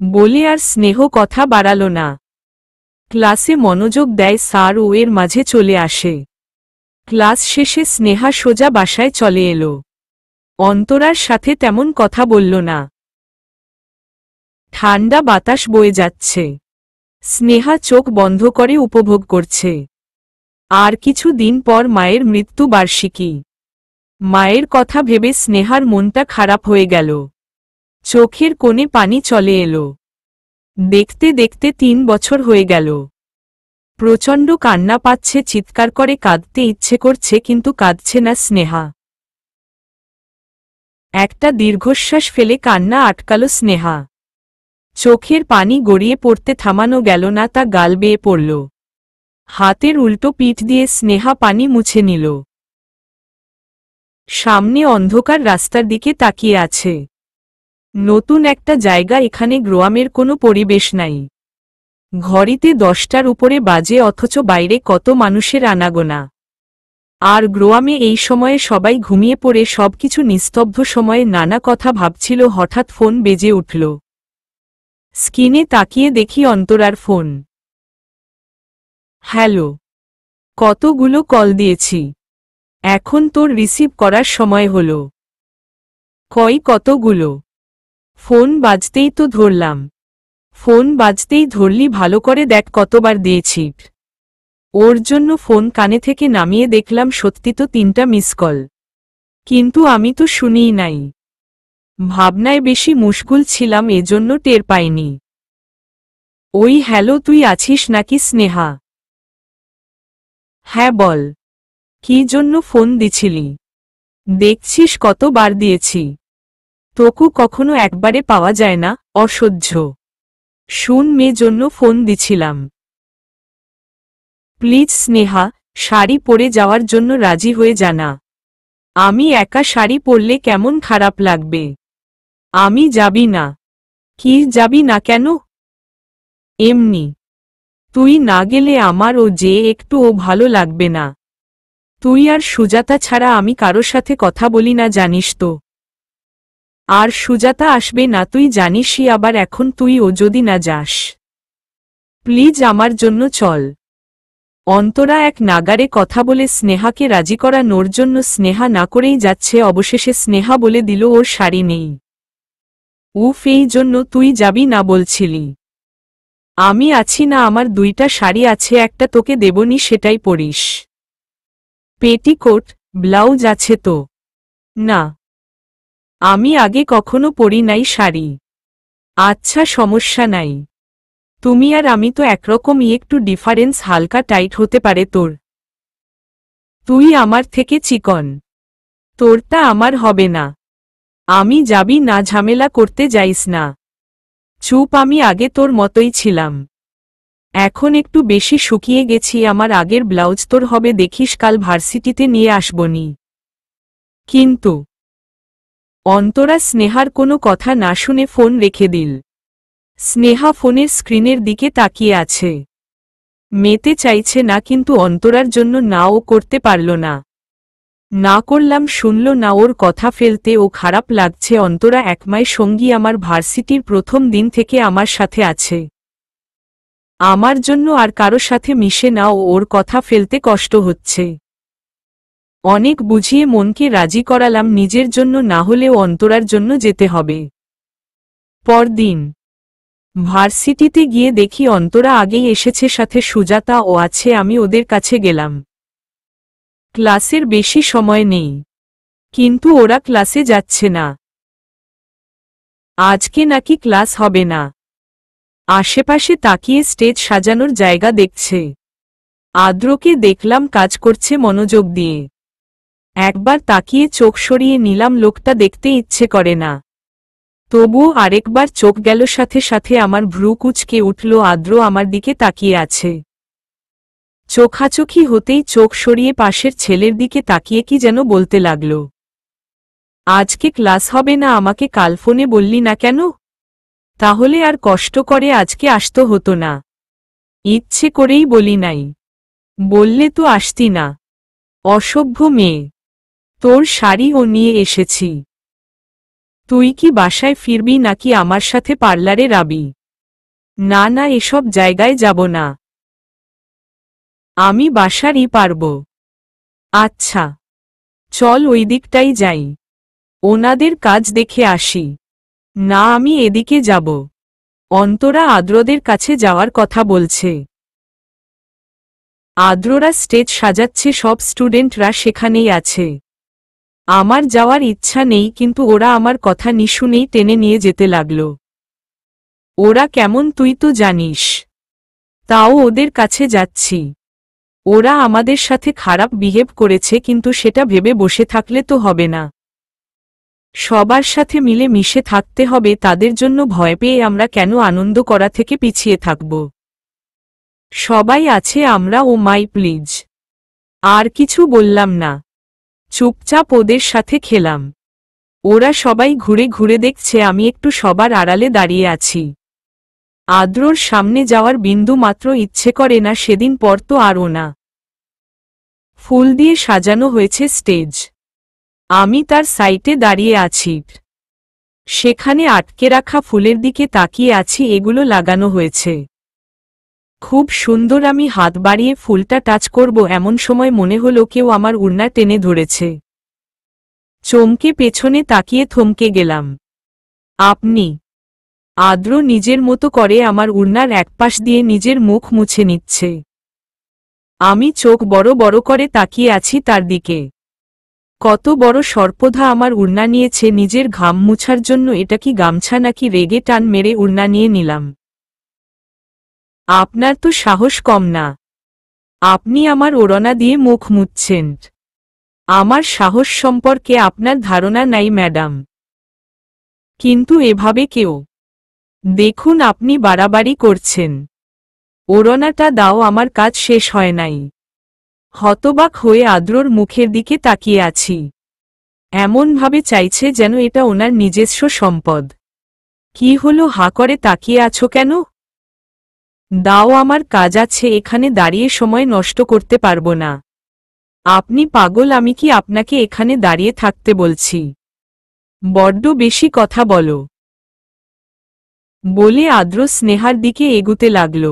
Speaker 1: বলে আর স্নেহ কথা বাড়াল না। ক্লাসে মনোযোগ দেয় স্যার ও এর মাঝে চলে আসে। ক্লাস শেষে স্নেহা সোজা বাসায় চলে এলো। অন্তরার সাথে তেমন কথা বলল না। ঠান্ডা বাতাস বয়ে যাচ্ছে। স্নেহা চোখ বন্ধ করে উপভোগ করছে। আর কিছু দিন পর মায়ের মৃত্যু বার্ষিকী। মায়ের কথা ভেবে স্নেহার মনটা খারাপ হয়ে গেল। চোখের কোণে পানি চলে এলো। দেখতে দেখতে 3 বছর হয়ে গেল। প্রচণ্ড কান্না পাচ্ছে, চিৎকার করে কাঁদতে ইচ্ছে করছে, কিন্তু কাঁদছে না স্নেহা। একটা দীর্ঘশ্বাস ফেলে কান্না আটকাল স্নেহা। চোখের পানি গড়িয়ে পড়তে থামানো গেল না, তা গাল বেয়ে পড়ল। হাতের উল্টো পিঠ দিয়ে স্নেহা পানি মুছে নিল। সামনে অন্ধকার রাস্তার দিকে তাকিয়ে আছে। নতুন একটা জায়গা, এখানে গ্রামের কোনো পরিবেশ নাই। ঘড়িতে 10টার উপরে বাজে, অথচ বাইরে কত মানুষের আনাগোনা। আর গ্রামে এই সময়ে সবাই ঘুমিয়ে পড়ে, সবকিছু নিস্তব্ধ। সময়ে নানা কথা ভাবছিল, হঠাৎ ফোন বেজে উঠল। স্ক্রিনে তাকিয়ে দেখি অন্তরার ফোন। হ্যালো। কতগুলো কল দিয়েছি, এখন তোর রিসিভ করার সময় হলো। কতগুলো? ফোন বাজতেই তো ধরলাম। ফোন বাজতেই ধরলি? ভালো করে দেখ কতবার দিয়েছি। ওর জন্য ফোন কানে থেকে নামিয়ে দেখলাম সত্যি তো 3টা মিস কল, কিন্তু আমি তো শুনিই নাই। ভাবনায় বেশি মুশগুল ছিলাম, এজন্য টের পাইনি। ওই হ্যালো, তুই আছিস নাকি স্নেহা? হ্যাঁ বল, কি জন্য ফোন দিছিলি? দেখছিস কতবার দিয়েছি। তোকু কখনো একবারে পাওয়া যায় না, অসহ্য। শুন, মেয়ে জন্য ফোন দিছিলাম। প্লিজ স্নেহা, শাড়ি পরে যাওয়ার জন্য রাজি হয়ে জানা। আমি একা শাড়ি পরলে কেমন খারাপ লাগবে। আমি যাবি না। কি যাবি না কেন? এমনি। তুই না গেলে আমার যে একটুও ভালো লাগবে না। তুই আর সুজাতা ছাড়া আমি কারো সাথে কথা বলি না, জানিস তো। আর সুজাতা আসবে না তুই জানিসই, আবার এখন তুইও যদি না যাস। প্লিজ আমার জন্য চল। অন্তরা এক নাগারে কথা বলে স্নেহাকে রাজি করানোর জন্য স্নেহা না করেই যাচ্ছে। অবশেষে স্নেহা বলে দিল ওর শাড়ি নেই। উফ, এই জন্য তুই যাবি না বলছিলি? আমি আছি না, আমার 2টা শাড়ি আছে, একটা তোকে দেবনি, সেটাই পরিস। পেটিকোট ব্লাউজ আছে তো? না, আমি আগে কখনো পরি নাই শাড়ি। আচ্ছা, সমস্যা নাই। তুমি আর আমি তো একরকমই, একটু ডিফারেন্স হালকা টাইট হতে পারে তোর। তুই আমার থেকে চিকন, তোরটা আমার হবে না। আমি যাবি না, ঝামেলা করতে যাইস না। চুপ, আমি আগে তোর মতোই ছিলাম, এখন একটু বেশি শুকিয়ে গেছি। আমার আগের ব্লাউজ তোর হবে, দেখিস কাল ভার্সিটিতে নিয়ে আসবনি। কিন্তু অন্তরা স্নেহার কোনো কথা না শুনে ফোন রেখে দিল। স্নেহা ফোনের স্ক্রিনের দিকে তাকিয়ে আছে। মেতে চাইছে না, কিন্তু অন্তরার জন্য নাও করতে পারল না। না করলাম শুনল না, ওর কথা ফেলতে ও খারাপ লাগছে। অন্তরা একমাই সঙ্গী, আমার ভার্সিটির প্রথম দিন থেকে আমার সাথে আছে। আমার জন্য আর কারো সাথে মিশে না, ওর কথা ফেলতে কষ্ট হচ্ছে। অনেক বুঝিয়ে মনকে রাজি করালাম, নিজের জন্য না হলেও অন্তরার জন্য যেতে হবে। পরদিন ভার্সিটিতে গিয়ে দেখি অন্তরা আগেই এসেছে, সাথে সুজাতা ও আছে। আমি ওদের কাছে গেলাম। ক্লাসের বেশি সময় নেই, কিন্তু ওরা ক্লাসে যাচ্ছে না। আজকে নাকি ক্লাস হবে না। আশেপাশে তাকিয়ে স্টেজ সাজানোর জায়গা দেখছে। আদ্রকে দেখলাম কাজ করছে মনোযোগ দিয়ে। একবার তাকিয়ে চোখ সরিয়ে নিলাম, লোকটা দেখতে ইচ্ছে করে না। তবুও আরেকবার চোখ গেল, সাথে সাথে আমার ভ্রু কুঁচকে উঠল। আদ্র আমার দিকে তাকিয়ে আছে। চোখাচোখি হতেই চোখ সরিয়ে পাশের ছেলের দিকে তাকিয়ে কি যেন বলতে লাগল। আজকে ক্লাস হবে না, আমাকে কাল ফোনে বললি না কেন? তাহলে আর কষ্ট করে আজকে আসতে হতো না। ইচ্ছে করেই বলি নাই, বললে তো আসতি না। অসভ্য মেয়ে, তোর শাড়িও নিয়ে এসেছি। তুই কি বাসায় ফিরবি নাকি আমার সাথে পার্লারে যাবি? না না, এসব জায়গায় যাব না, আমি বাসারই পারব। আচ্ছা চল ওই দিকটাই যাই, ওনাদের কাজ দেখে আসি। না, আমি এদিকে যাব। অন্তরা আদ্রদের কাছে যাওয়ার কথা বলছে। আদ্ররা স্টেজ সাজাচ্ছে, সব স্টুডেন্টরা সেখানেই আছে। আমার যাওয়ার ইচ্ছা নেই, কিন্তু ওরা আমার কথা নিশুনেই টেনে নিয়ে যেতে লাগল। ওরা কেমন তুই তো জানিস, তাও ওদের কাছে যাচ্ছি। ওরা আমাদের সাথে খারাপ বিহেভ করেছে, কিন্তু সেটা ভেবে বসে থাকলে তো হবে না। সবার সাথে মিলে মিশে থাকতে হবে, তাদের জন্য ভয় পেয়ে আমরা কেন আনন্দ করা থেকে পিছিয়ে থাকব? সবাই আছে, আমরা ও মাই প্লিজ। আর কিছু বললাম না, চুপচাপ ওদের সাথে খেলাম। ওরা সবাই ঘুরে ঘুরে দেখছে, আমি একটু সবার আড়ালে দাঁড়িয়ে আছি। আদ্রর সামনে যাওয়ার বিন্দু মাত্র ইচ্ছে করে না, সেদিন পর তো আরও না। ফুল দিয়ে সাজানো হয়েছে স্টেজ, আমি তার সাইটে দাঁড়িয়ে আছি। সেখানে আটকে রাখা ফুলের দিকে তাকিয়ে আছি, এগুলো লাগানো হয়েছে খুব সুন্দর। আমি হাত বাড়িয়ে ফুলটা টাচ করব, এমন সময় মনে হলো কেউ আমার উড়না টেনে ধরেছে। চমকে পেছনে তাকিয়ে থমকে গেলাম। আপনি? আদ্র নিজের মতো করে আমার উড়নার একপাশ দিয়ে নিজের মুখ মুছে নিচ্ছে। আমি চোখ বড় বড় করে তাকিয়ে আছি তার দিকে। কত বড় সর্পধা আমার উড়না নিয়েছে নিজের ঘাম মুছার জন্য। এটা কি গামছা নাকি? রেগে টান মেরে উড়না নিয়ে নিলাম। আপনার তো সাহস কম না, আপনি আমার ওড়না দিয়ে মুখ মুছছেন। আমার সাহস সম্পর্কে আপনার ধারণা নাই ম্যাডাম। কিন্তু এভাবে কেউ? দেখুন আপনি বাড়াবাড়ি করছেন। ওড়নাটা দাও, আমার কাজ শেষ হয় নাই। হতবাক হয়ে আদ্রর মুখের দিকে তাকিয়ে আছি। এমনভাবে চাইছে যেন এটা ওনার নিজস্ব সম্পদ। কি হলো, হাঁ করে তাকিয়ে আছো কেন? দাও, আমার কাজ আছে, এখানে দাঁড়িয়ে সময় নষ্ট করতে পারবো না। আপনি পাগল? আমি কি আপনাকে এখানে দাঁড়িয়ে থাকতে বলছি? বড্ড বেশি কথা বলো, বলে আদ্র স্নেহার দিকে এগুতে লাগল।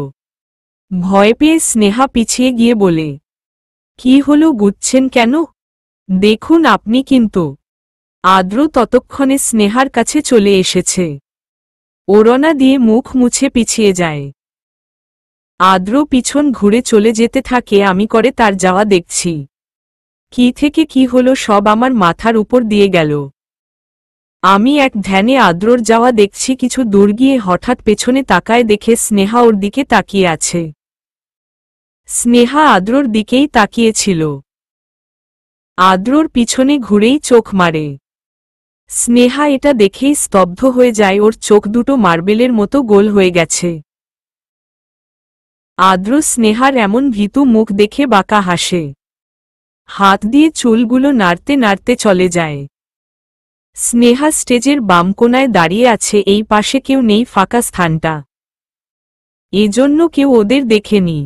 Speaker 1: ভয় পেয়ে স্নেহা পিছিয়ে গিয়ে বলে, কি হলো, গুচ্ছেন কেন? দেখুন আপনি কিন্তু। আদ্র ততক্ষণে স্নেহার কাছে চলে এসেছে। ওড়না দিয়ে মুখ মুছে পিছিয়ে যায়। আদ্র পিছন ঘুরে চলে যেতে থাকে, আমি করে তার যাওয়া দেখছি। কি থেকে কি হলো, সব আমার মাথার উপর দিয়ে গেল। আমি এক ধ্যানে আদ্রর যাওয়া দেখছি। কিছু দূর গিয়ে হঠাৎ পেছনে তাকায়, দেখে স্নেহা ওর দিকে তাকিয়ে আছে। স্নেহা আদ্রর দিকেই তাকিয়েছিল। আদ্রর পিছনে ঘুরেই চোখ মারে। স্নেহা এটা দেখেই স্তব্ধ হয়ে যায়, ওর চোখ দুটো মার্বেলের মতো গোল হয়ে গেছে। আদ্র স্নেহার এমন ভীতু মুখ দেখে বাঁকা হাসে। হাত দিয়ে চুলগুলো নাড়তে নাড়তে চলে যায়। স্নেহা স্টেজের বাম কোনায় দাঁড়িয়ে আছে, এই পাশে কেউ নেই, ফাঁকা স্থানটা। এজন্য কেউ ওদের দেখেনি।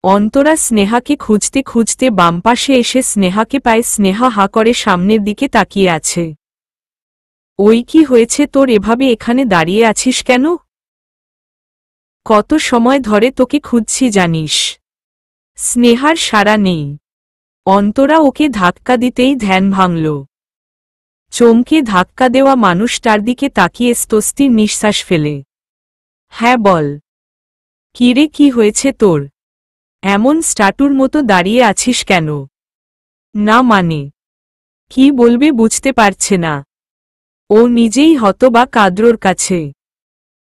Speaker 1: অন্তরা স্নেহাকে খুঁজতে খুঁজতে বাম পাশে এসে স্নেহাকে পায়। স্নেহা হাঁ করে সামনের দিকে তাকিয়ে আছে। ওই কি হয়েছে তোর, এভাবে এখানে দাঁড়িয়ে আছিস কেন? কত সময় ধরে তোকে খুঁজছি জানিস? স্নেহার সাড়া নেই। অন্তরা ওকে ধাক্কা দিতেই ধ্যান ভাঙল। চমকে ধাক্কা দেওয়া মানুষটার দিকে তাকিয়ে স্বস্তির নিঃশ্বাস ফেলে। হ্যাঁ বল, কিরে, কি হয়েছে তোর? এমন স্ট্যাটুর মতো দাঁড়িয়ে আছিস কেন? না মানে? কি বলবে বুঝতে পারছে না। ও নিজেই হতবাক আদ্রর কাছে।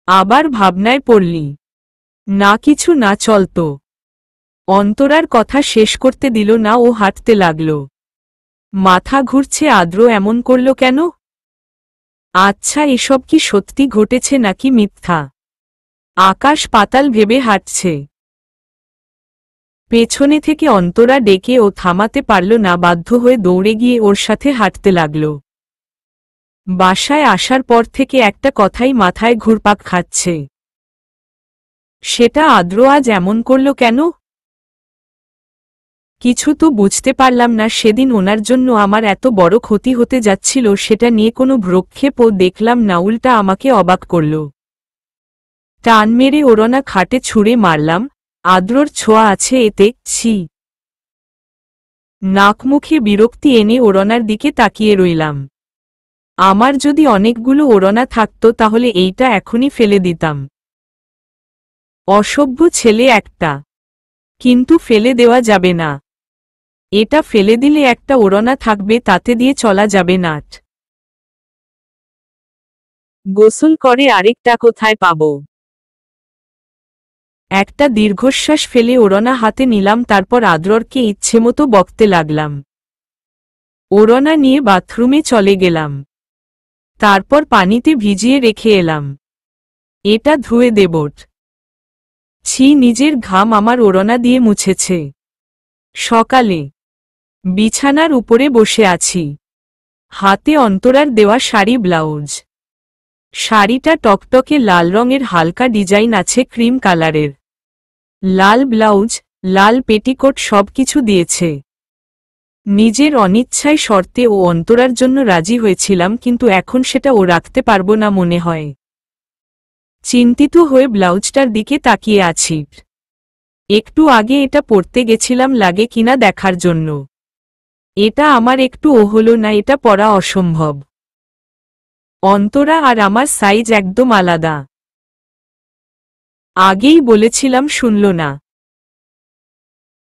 Speaker 1: আবার ভাবনায় পড়লি? না কিছু না, চলতো। অন্তরার কথা শেষ করতে দিল না, ও হাঁটতে লাগল। মাথা ঘুরছে, আদ্র এমন করল কেন? আচ্ছা, এসব কি সত্যি ঘটেছে নাকি মিথ্যা? আকাশ পাতাল ভেবে হাঁটছে। পেছনে থেকে অন্তরা ডেকে ও থামাতে পারল না, বাধ্য হয়ে দৌড়ে গিয়ে ওর সাথে হাঁটতে লাগল। বাসায় আসার পর থেকে একটা কথাই মাথায় ঘুরপাক খাচ্ছে। সেটা আদ্র আজ এমন করল কেন? কিছু তো বুঝতে পারলাম না। সেদিন ওনার জন্য আমার এত বড় ক্ষতি হতে যাচ্ছিল, সেটা নিয়ে কোনো ভ্রুক্ষেপও দেখলাম না, উল্টা আমাকে অবাক করল। টান মেরে ওড়না খাটে ছুঁড়ে মারলাম। আদ্রর ছোঁয়া আছে এতে, ছি। নাকমুখে বিরক্তি এনে ওড়নার দিকে তাকিয়ে রইলাম। আমার যদি অনেকগুলো ওড়না থাকত তাহলে এইটা এখনই ফেলে দিতাম। অসভ্য ছেলে একটা। কিন্তু ফেলে দেওয়া যাবে না। এটা ফেলে দিলে একটা ওড়না থাকবে, তাতে দিয়ে চলা যাবে না। গোসল করে আরেকটা কোথায় পাবো? একটা দীর্ঘশ্বাস ফেলে ওড়না হাতে নিলাম, তারপর আদ্ররকে ইচ্ছেমতো বকতে লাগলাম। ওড়না নিয়ে বাথরুমে চলে গেলাম। তারপর পানিতে ভিজিয়ে রেখে এলাম। এটা ধুয়ে দেবট। ছি, নিজের ঘাম আমার ওড়না দিয়ে মুছেছে। সকালে বিছানার উপরে বসে আছি। হাতে অন্তরার দেওয়া শাড়ি, ব্লাউজ। শাড়িটা টকটকে লাল রঙের, হালকা ডিজাইন আছে ক্রিম কালারের। লাল ব্লাউজ, লাল পেটিকোট, সবকিছু দিয়েছে। নিজের অনিচ্ছায় শর্তে ও অন্তরার জন্য রাজি হয়েছিলাম, কিন্তু এখন সেটা ও রাখতে পারবো না মনে হয়। চিন্তিত হয়ে ব্লাউজটার দিকে তাকিয়ে আছি। একটু আগে এটা পরতে গেছিলাম লাগে কিনা দেখার জন্য। এটা আমার একটুও হলো না, এটা পরা অসম্ভব। অন্তরা আর আমার সাইজ একদম আলাদা। আগেই বলেছিলাম, শুনল না।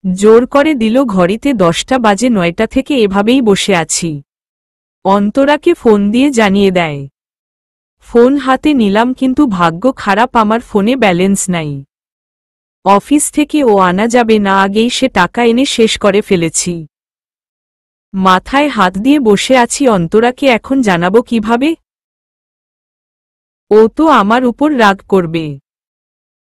Speaker 1: জোর করে দিল ঘড়িতে 10টা বাজে। 9টা থেকে এভাবেই বসে আছি। অন্তরাকে ফোন দিয়ে জানিয়ে দেয়। ফোন হাতে নিলাম, কিন্তু ভাগ্য খারাপ, আমার ফোনে ব্যালেন্স নাই। অফিস থেকে ও আনা যাবে না, আগেই সে টাকা এনে শেষ করে ফেলেছি। মাথায় হাত দিয়ে বসে আছি। অন্তরাকে এখন জানাবো কিভাবে? ও তো আমার উপর রাগ করবে।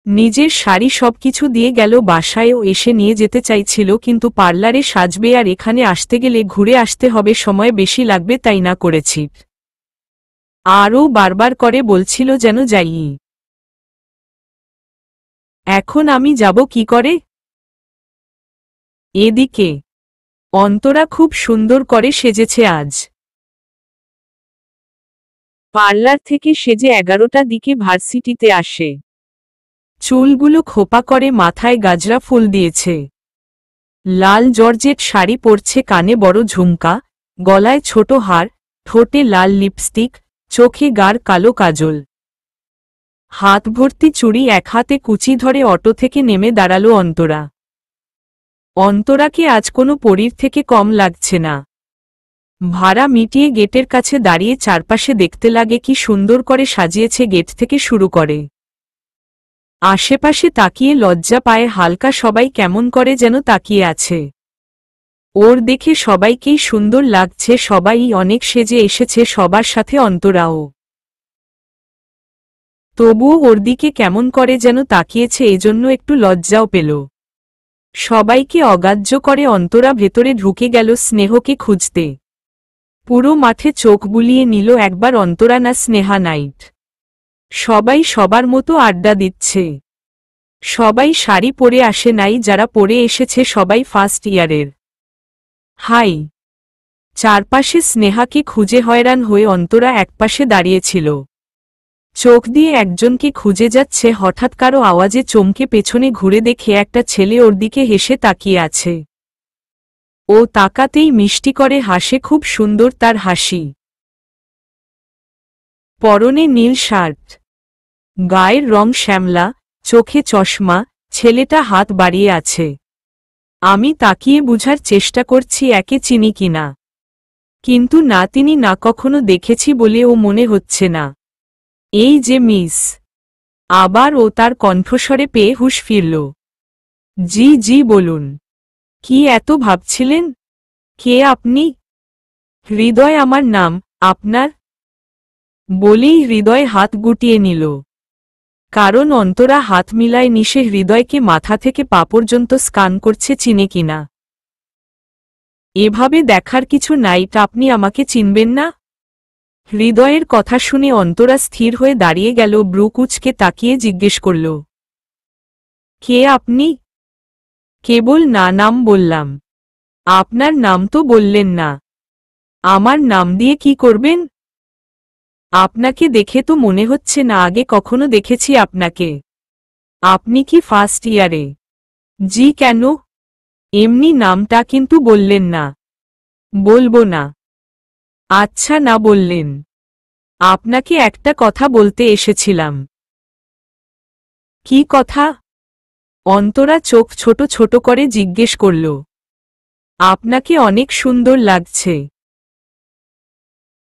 Speaker 1: নিজের শাড়ি সবকিছু দিয়ে গেল, বাসায়ও এসে নিয়ে যেতে চাইছিল, কিন্তু পার্লারে সাজবে আর এখানে আসতে গেলে ঘুরে আসতে হবে, সময় বেশি লাগবে, তাই না করেছি। আরও বারবার করে বলছিল যেন যাই। এখন আমি যাব কি করে? এদিকে অন্তরা খুব সুন্দর করে সেজেছে আজ। পার্লার থেকে সেজে 11টার দিকে ভার্সিটিতে আসে। চুলগুলো খোপা করে, মাথায় গাজরা ফুল দিয়েছে। লাল জর্জেট শাড়ি পরছে, কানে বড় ঝুমকা, গলায় ছোট হার, ঠোঁটে লাল লিপস্টিক, চোখে গাঢ় কালো কাজল। হাত ভর্তি চুড়ি, এক হাতে কুচি ধরে অটো থেকে নেমে দাঁড়ালো অন্তরা। অন্তরাকে আজ কোনো পরীর থেকে কম লাগছে না। ভাড়া মিটিয়ে গেটের কাছে দাঁড়িয়ে চারপাশে দেখতে লাগে, কি সুন্দর করে সাজিয়েছে গেট থেকে শুরু করে। আশেপাশে তাকিয়ে লজ্জা পায় হালকা, সবাই কেমন করে যেন তাকিয়ে আছে। ওর দেখে সবাইকেই সুন্দর লাগছে, সবাই অনেক সেজে এসেছে, সবার সাথে অন্তরাও। তবুও ওর দিকে কেমন করে যেন তাকিয়েছে, এজন্য একটু লজ্জাও পেল। সবাইকে অগ্রাহ্য করে অন্তরা ভেতরে ঢুকে গেল স্নেহকে খুঁজতে। পুরো মাঠে চোখ বুলিয়ে নিল একবার, অন্তরা না স্নেহা নাইট। সবাই সবার মতো আড্ডা দিচ্ছে। সবাই শাড়ি পরে আসে নাই, যারা পরে এসেছে সবাই ফার্স্ট ইয়ারের। হাই। চারপাশে স্নেহাকে খুঁজে হয়রান হয়ে অন্তরা একপাশে দাঁড়িয়েছিল। চোখ দিয়ে একজনকে খুঁজে যাচ্ছে, হঠাৎ কারো আওয়াজে চমকে পেছনে ঘুরে দেখে একটা ছেলে ওর দিকে হেসে তাকিয়ে আছে। ও তাকাতেই মিষ্টি করে হাসে, খুব সুন্দর তার হাসি। পরনে নীল শার্ট, গায়ের রং শ্যামলা, চোখে চশমা, ছেলেটা হাত বাড়িয়ে আছে। আমি তাকিয়ে বুঝার চেষ্টা করছি একে চিনি কিনা, কিন্তু না তিনি না কখনো দেখেছি বলে ও মনে হচ্ছে না। এই যে মিস আবার ও তার কণ্ঠস্বরে পেয়ে হুঁশ ফিরল। জি জি বলুন, কি এত ভাবছিলেন? কে আপনি? হৃদয় আমার নাম। আপনার? বলেই হৃদয় হাত গুটিয়ে নিল। কারণ অন্তরা হাত মিলায় নিশে হৃদয়কে মাথা থেকে পা পর্যন্ত স্ক্যান করছে চিনে কিনা। এভাবে দেখার কিছু নাই, আপনি আমাকে চিনবেন না? হৃদয়ের কথা শুনে অন্তরা স্থির হয়ে দাঁড়িয়ে গেল, ব্রু কুঁচকে তাকিয়ে জিজ্ঞেস করল, কে আপনি? কেবল না নাম বললাম। আপনার নাম তো বললেন না। আমার নাম দিয়ে কি করবেন? আপনাকে দেখে তো মনে হচ্ছে না আগে কখনো দেখেছি আপনাকে। আপনি কি ফার্স্ট ইয়ারে? জি কেন? এমনি নামটা কিন্তু বললেন না। বলবো না। আচ্ছা না বললেন। আপনাকে একটা কথা বলতে এসেছিলাম। কি কথা? অন্তরা চোখ ছোট ছোট করে জিজ্ঞেস করল। আপনাকে অনেক সুন্দর লাগছে।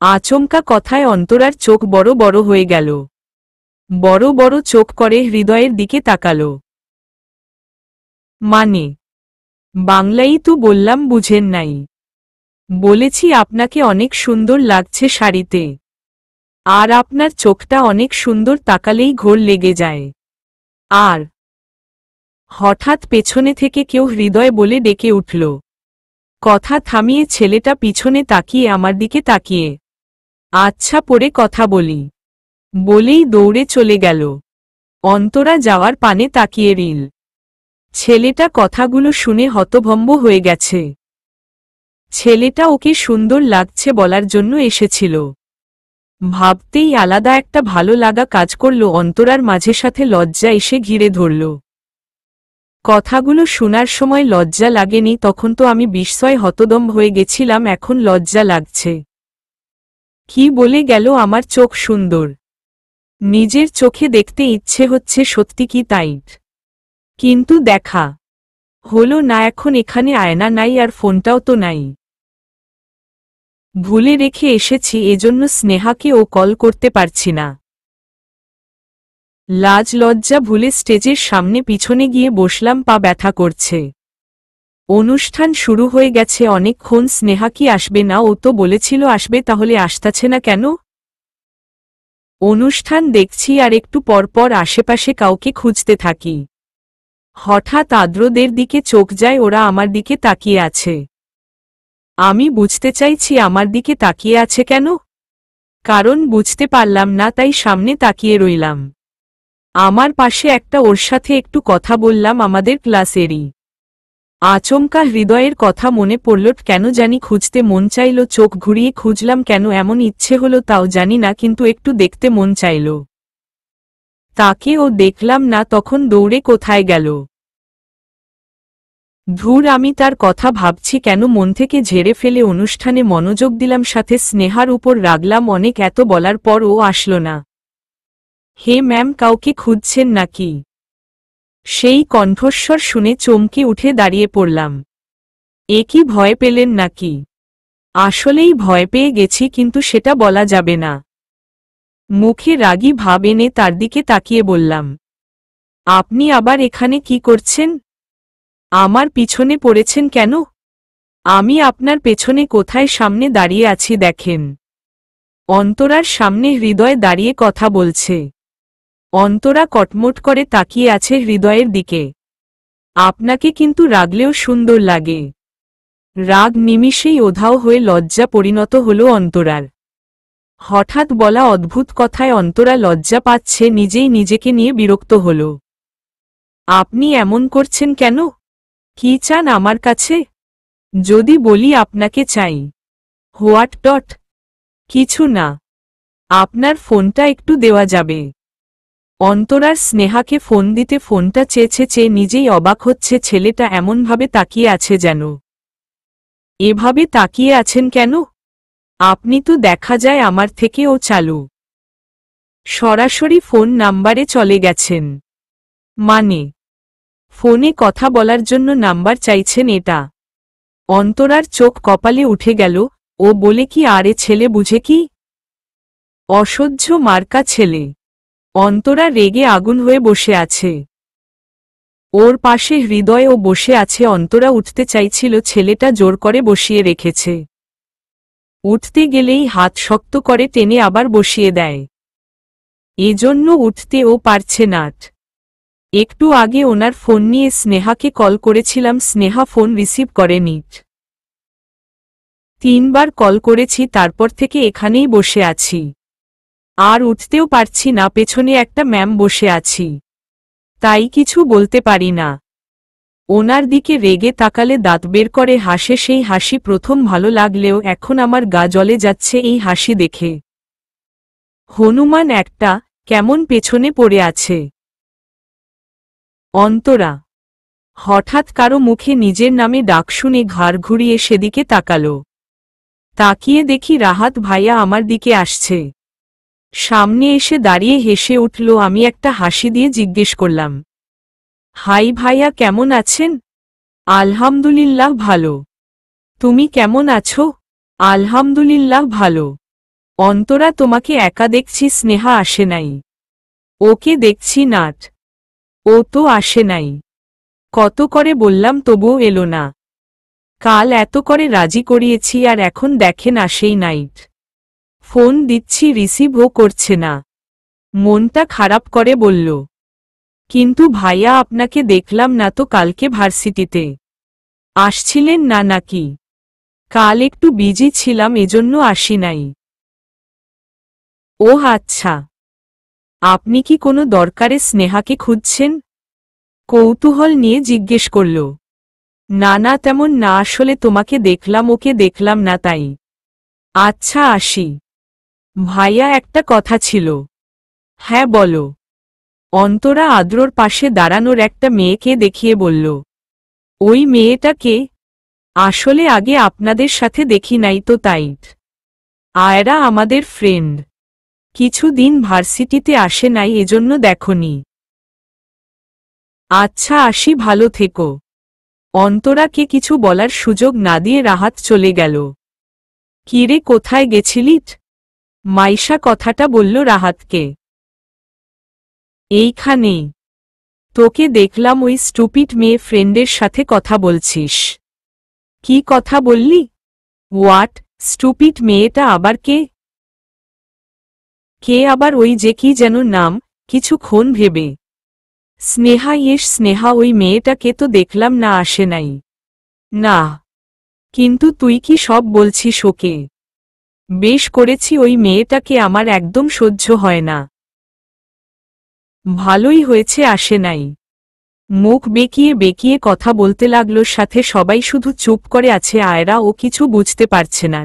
Speaker 1: আচমকা কথায় অন্তরার চোখ বড় বড় হয়ে গেল। বড় বড় চোখ করে হৃদয়ের দিকে তাকাল। মানে? বাংলাই তো বললাম, বুঝেন নাই? বলেছি আপনাকে অনেক সুন্দর লাগছে শাড়িতে। আর আপনার চোখটা অনেক সুন্দর, তাকালেই ঘোর লেগে যায়। আর হঠাৎ পেছনে থেকে কেউ হৃদয় বলে ডেকে উঠল। কথা থামিয়ে ছেলেটা পিছনে তাকিয়ে আমার দিকে তাকিয়ে, আচ্ছা পরে কথা বলি বলেই দৌড়ে চলে গেল। অন্তরা যাওয়ার পানে তাকিয়ে রিল। ছেলেটা কথাগুলো শুনে হতভম্ব হয়ে গেছে। ছেলেটা ওকে সুন্দর লাগছে বলার জন্য এসেছিল। ভাবতেই আলাদা একটা ভালো লাগা কাজ করল অন্তরার মাঝে, সাথে লজ্জা এসে ঘিরে ধরল। কথাগুলো শোনার সময় লজ্জা লাগেনি, তখন তো আমি বিস্ময় হতদম্ব হয়ে গেছিলাম, এখন লজ্জা লাগছে। কি বলে গেল আমার চোখ সুন্দর? নিজের চোখে দেখতে ইচ্ছে হচ্ছে, সত্যি কি তাই? কিন্তু দেখা হলো না। এখন এখানে আয়না নাই আর ফোনটাও তো নাই। ভুলে রেখে এসেছি, এজন্য স্নেহাকে ও কল করতে পারছি না। লাজ লজ্জা ভুলে স্টেজের সামনে পিছনে গিয়ে বসলাম, পা ব্যথা করছে। অনুষ্ঠান শুরু হয়ে গেছে অনেকক্ষণ। স্নেহা কি আসবে না? ও তো বলেছিল আসবে, তাহলে আসতাছে না কেন? অনুষ্ঠান দেখছি আর একটু পরপর আশেপাশে কাউকে খুঁজতে থাকি। হঠাৎ আদ্রদের দিকে চোখ যায়, ওরা আমার দিকে তাকিয়ে আছে। আমি বুঝতে চাইছি আমার দিকে তাকিয়ে আছে কেন, কারণ বুঝতে পারলাম না, তাই সামনে তাকিয়ে রইলাম। আমার পাশে একটা, ওর সাথে একটু কথা বললাম, আমাদের ক্লাসেরই। আচমকা হৃদয়ের কথা মনে পড়ল, কেন জানি খুঁজতে মন চাইল। চোখ ঘুরিয়ে খুঁজলাম, কেন এমন ইচ্ছে হলো তাও জানি না, কিন্তু একটু দেখতে মন চাইল। তাকে ও দেখলাম না, তখন দৌড়ে কোথায় গেল? ধুর, আমি তার কথা ভাবছি কেন, মন থেকে ঝেড়ে ফেলে অনুষ্ঠানে মনোযোগ দিলাম, সাথে স্নেহার উপর রাগলাম অনেক। এত বলার পর ও আসল না। হে ম্যাম, কাউকে খুঁজছেন নাকি? সেই কণ্ঠস্বর শুনে চমকে উঠে দাঁড়িয়ে পড়লাম। এ কি, ভয় পেলেন নাকি? আসলেই ভয় পেয়ে গেছি, কিন্তু সেটা বলা যাবে না। মুখে রাগী ভাব এনে তার দিকে তাকিয়ে বললাম, আপনি আবার এখানে কি করছেন? আমার পিছনে পড়েছেন কেন? আমি আপনার পেছনে কোথায়? সামনে দাঁড়িয়ে আছি দেখেন। অন্তরার সামনে হৃদয় দাঁড়িয়ে কথা বলছে। অন্তরা কটমট করে তাকিয়ে আছে হৃদয়ের দিকে। আপনাকে কিন্তু রাগলেও সুন্দর লাগে। রাগ নিমিষেই ওধাও হয়ে লজ্জা পরিণত হল অন্তরার। হঠাৎ বলা অদ্ভুত কথায় অন্তরা লজ্জা পাচ্ছে, নিজেই নিজেকে নিয়ে বিরক্ত হল। আপনি এমন করছেন কেন? কি চান আমার কাছে? যদি বলি আপনাকে চাই? What dot? কিছু না। আপনার ফোনটা একটু দেওয়া যাবে? অন্তরার স্নেহাকে ফোন দিতে ফোনটা চেয়েছে, নিজেই অবাক হচ্ছে ছেলেটা এমনভাবে তাকিয়ে আছে যেন। এভাবে তাকিয়ে আছেন কেন? আপনি তো দেখা যায় আমার থেকেও চালু। সরাসরি ফোন নাম্বারে চলে গেছেন? মানে ফোনে কথা বলার জন্য নাম্বার চাইছেন এটা? অন্তরার চোখ কপালে উঠে গেল। ও বলে কি, আরে ছেলে বুঝে কি? অসহ্য মার্কা ছেলে। অন্তরা রেগে আগুন হয়ে বসে আছে। ওর পাশে হৃদয়ও বসে আছে। অন্তরা উঠতে চাইছিল, ছেলেটা জোর করে বসিয়ে রেখেছে। উঠতে গেলেই হাত শক্ত করে টেনে আবার বসিয়ে দেয়। এজন্য উঠতে ও পারছে না। একটু আগে ওনার ফোন নিয়ে স্নেহাকে কল করেছিলাম, স্নেহা ফোন রিসিভ করেনি। 3 বার কল করেছি, তারপর থেকে এখানেই বসে আছি। আর উঠতেও পারছি না, পেছনে একটা ম্যাম বসে আছি, তাই কিছু বলতে পারি না। ওনার দিকে রেগে তাকালে দাঁত বের করে হাসে। সেই হাসি প্রথম ভালো লাগলেও এখন আমার গা জ্বলে যাচ্ছে এই হাসি দেখে। হনুমান একটা কেমন পেছনে পড়ে আছে। অন্তরা হঠাৎ কারো মুখে নিজের নামে ডাক শুনে ঘাড় ঘুরিয়ে সেদিকে তাকালো। তাকিয়ে দেখি রাহাত ভাইয়া আমার দিকে আসছে। সামনে এসে দাঁড়িয়ে হেসে উঠল। আমি একটা হাসি দিয়ে জিজ্ঞেস করলাম, হাই ভাইয়া, কেমন আছেন? আলহামদুলিল্লাহ ভালো। তুমি কেমন আছো? আলহামদুলিল্লাহ ভালো। অন্তরা, তোমাকে একা দেখছি, স্নেহা আসে নাই? ওকে দেখছি নাট। ও তো আসে নাই। কত করে বললাম তবুও এলো না। কাল এত করে রাজি করিয়েছি আর এখন দেখেন আসেই নাইট। ফোন দিচ্ছি, রিসিভও করছে না। মনটা খারাপ করে বলল, কিন্তু ভাইয়া আপনাকে দেখলাম না তো কালকে ভার্সিটিতে। আসছিলেন না নাকি? কাল একটু বিজি ছিলাম, এজন্য আসি নাই। ওহ আচ্ছা, আপনি কি কোনো দরকারে স্নেহাকে খুঁজছেন? কৌতূহল নিয়ে জিজ্ঞেস করল। না না, তেমন না, আসলে তোমাকে দেখলাম, ওকে দেখলাম না তাই। আচ্ছা আসি। ভাইয়া, একটা কথা ছিল। হ্যাঁ বলো। অন্তরা আদ্রর পাশে দাঁড়ানোর একটা মেয়েকে দেখিয়ে বলল, ওই মেয়েটা কে? আসলে আগে আপনাদের সাথে দেখি নাই তো তাই। আয়রা আমাদের ফ্রেন্ড, কিছুদিন ভার্সিটিতে আসে নাই, এজন্য দেখনি। আচ্ছা আসি, ভালো থেকো। অন্তরাকে কিছু বলার সুযোগ না দিয়ে রাহাত চলে গেল। কিরে, কোথায় গেছিলিট? মাইশা কথাটা বলল রাহাতকে। এইখানেই। তোকে দেখলাম ওই স্টুপিড মেয়ে ফ্রেন্ডের সাথে কথা বলছিস। কি কথা বললি? হোয়াট স্টুপিড মেয়েটা আবার কে? কে আবার? ওই যে কি যেন নাম, কিছুক্ষণ ভেবে। স্নেহা। ইয়েস স্নেহা। ওই মেয়েটাকে তো দেখলাম না, আসে নাই। না, কিন্তু তুই কি সব বলছিস ওকে? বেশ করেছি, ওই মেয়েটাকে আমার একদম সহ্য হয় না। ভালোই হয়েছে আসে নাই। মুখ বেঁকিয়ে বেঁকিয়ে কথা বলতে লাগলো, সাথে সবাই শুধু চুপ করে আছে। আয়রা ও কিছু বুঝতে পারছে না।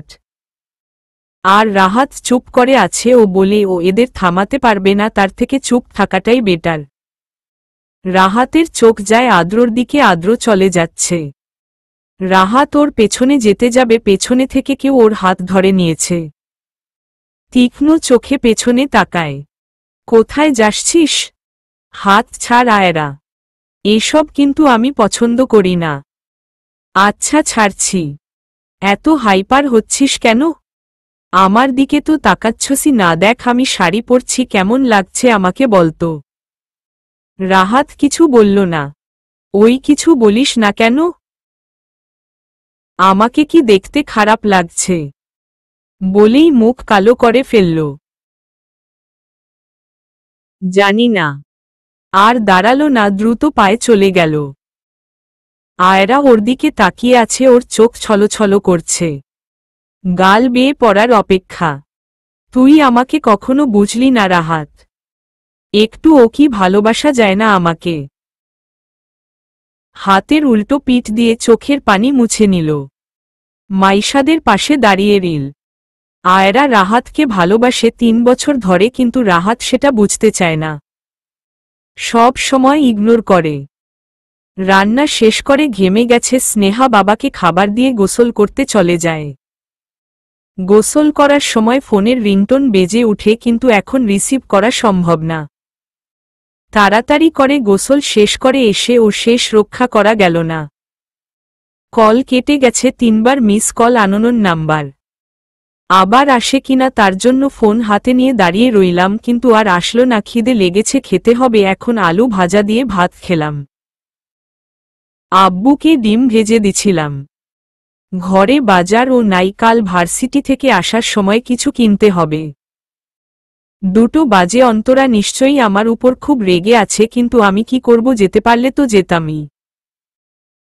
Speaker 1: আর রাহাত চুপ করে আছে। ও বলে ও এদের থামাতে পারবে না, তার থেকে চুপ থাকাটাই বেটার। রাহাতের চোখ যায় আদ্রর দিকে। আদ্র চলে যাচ্ছে। রাহাত ওর পেছনে যেতে যাবে, পেছনে থেকে কেউ ওর হাত ধরে নিয়েছে। তীক্ষ্ণ চোখে পেছনে তাকায়। কোথায় যাচ্ছিস? হাত ছাড় আয়রা, এসব কিন্তু আমি পছন্দ করি না। আচ্ছা ছাড়ছি। এত হাইপার হচ্ছিস কেন? আমার দিকে তো তাকাচ্ছসি না, দেখ আমি শাড়ি পরছি, কেমন লাগছে আমাকে বলতো। রাহাত কিছু বলল না। ওই কিছু বলিস না কেন? আমাকে কি দেখতে খারাপ লাগছে? বলেই মুখ কালো করে ফেলল। জানি না। আর দাঁড়ালো না, দ্রুত পায়ে চলে গেল। আয়রা ওর দিকে তাকিয়ে আছে, ওর চোখ ছলছল করছে। গাল বেয়ে পড়ার অপেক্ষা। তুই আমাকে কখনো বুঝলি না রাহাত। একটু ও কি ভালোবাসা যায় না আমাকে? হাতের উল্টো পিঠ দিয়ে চোখের পানি মুছে নিল। মাইশাদের পাশে দাঁড়িয়ে রিল। আয়রা রাহাতকে ভালোবাসে 3 বছর ধরে, কিন্তু রাহাত সেটা বুঝতে চায় না। সব সময় ইগনোর করে। রান্না শেষ করে ঘেমে গেছে, স্নেহা বাবাকে খাবার দিয়ে গোসল করতে চলে যায়। গোসল করার সময় ফোনের রিংটোন বেজে উঠে, কিন্তু এখন রিসিভ করা সম্ভব না। তাড়াতাড়ি করে গোসল শেষ করে এসে ও শেষ রক্ষা করা গেল না। কল কেটে গেছে 3 বার, মিস কল, আননোন নাম্বার। আবার আসে কিনা তার জন্য ফোন হাতে নিয়ে দাঁড়িয়ে রইলাম, কিন্তু আর আসলো না। খিদে লেগেছে, খেতে হবে এখন। আলু ভাজা দিয়ে ভাত খেলাম। আব্বুকে ডিম ভেজে দিছিলাম। ঘরে বাজার ও নাই, কাল ভার্সিটি থেকে আসার সময় কিছু কিনতে হবে। 2 বাজে। অন্তরা নিশ্চয়ই আমার উপর খুব রেগে আছে, কিন্তু আমি কি করব, যেতে পারলে তো যেতামই।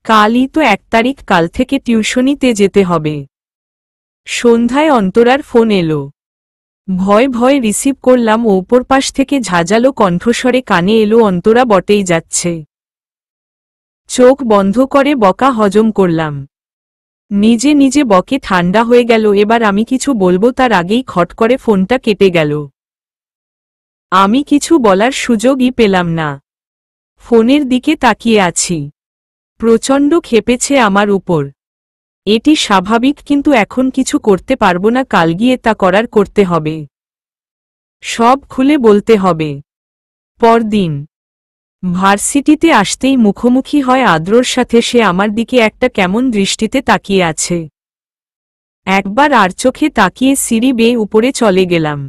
Speaker 1: কালই তো 1 তারিখ, কাল থেকে টিউশনিতে যেতে হবে। সন্ধ্যায় অন্তরার ফোন এলো। ভয় ভয় রিসিভ করলাম। ওপর পাশ থেকে ঝাঁঝালো কণ্ঠস্বরে কানে এলো, অন্তরা বটেই যাচ্ছে। চোখ বন্ধ করে বকা হজম করলাম। নিজে নিজে বকে ঠান্ডা হয়ে গেল। এবার আমি কিছু বলবো তার আগেই খট করে ফোনটা কেটে গেল। আমি কিছু বলার সুযোগই পেলাম না। ফোনের দিকে তাকিয়ে আছি। প্রচণ্ড ক্ষেপেছে আমার উপর। এটি স্বাভাবিক, কিন্তু এখন কিছু করতে পারবো না। কাল গিয়ে তা করার করতে হবে। সব খুলে বলতে হবে। পরদিন ভার্সিটিতে আসতেই মুখোমুখি হয় আদ্রর সাথে। সে আমার দিকে একটা কেমন দৃষ্টিতে তাকিয়ে আছে। একবার আর চোখে তাকিয়ে সিঁড়ি বেয়ে উপরে চলে গেলাম।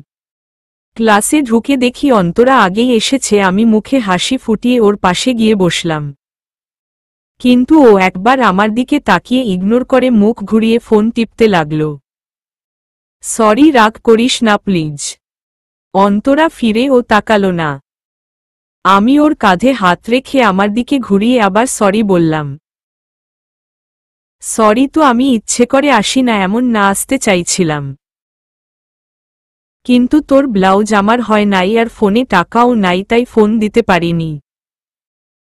Speaker 1: ক্লাসে ঢুকে দেখি অন্তরা আগেই এসেছে। আমি মুখে হাসি ফুটিয়ে ওর পাশে গিয়ে বসলাম। কিন্তু ও একবার আমার দিকে তাকিয়ে ইগনোর করে মুখ ঘুরিয়ে ফোন টিপতে লাগল। সরি, রাগ করিস না প্লিজ। অন্তরা ফিরে ও তাকালো না। আমি ওর কাঁধে হাত রেখে আমার দিকে ঘুরিয়ে আবার সরি বললাম। সরি তো আমি ইচ্ছে করে আসি না, এমন না, আসতে চাইছিলাম। কিন্তু তোর ব্লাউজ আমার হয় নাই, আর ফোনে টাকাও নাই, তাই ফোন দিতে পারিনি।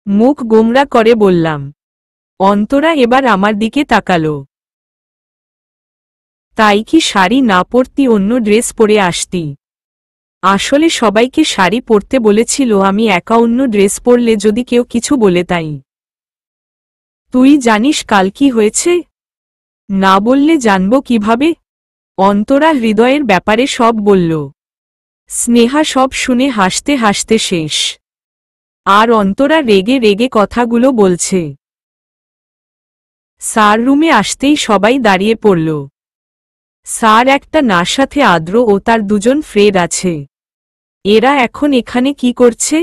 Speaker 1: মুখ গোমরা করে বললাম। অন্তরা এবার আমার দিকে তাকালো। তাই কি শাড়ি না পরতি, অন্য ড্রেস পরে আসতি? আসলে সবাইকে শাড়ি পরতে বলেছিল, আমি একা অন্য ড্রেস পরলে যদি কেউ কিছু বলে তাই। তুই জানিস কাল কি হয়েছে? না বললে জানব কিভাবে? অন্তরা হৃদয়ের ব্যাপারে সব বলল। স্নেহা সব শুনে হাসতে হাসতে শেষ। আর অন্তরা রেগে রেগে কথাগুলো বলছে। স্যার রুমে আসতেই সবাই দাঁড়িয়ে পড়ল। স্যার একটা নার সাথে আদ্র ও তার 2 ফ্রেন্ড আছে। এরা এখন এখানে কি করছে?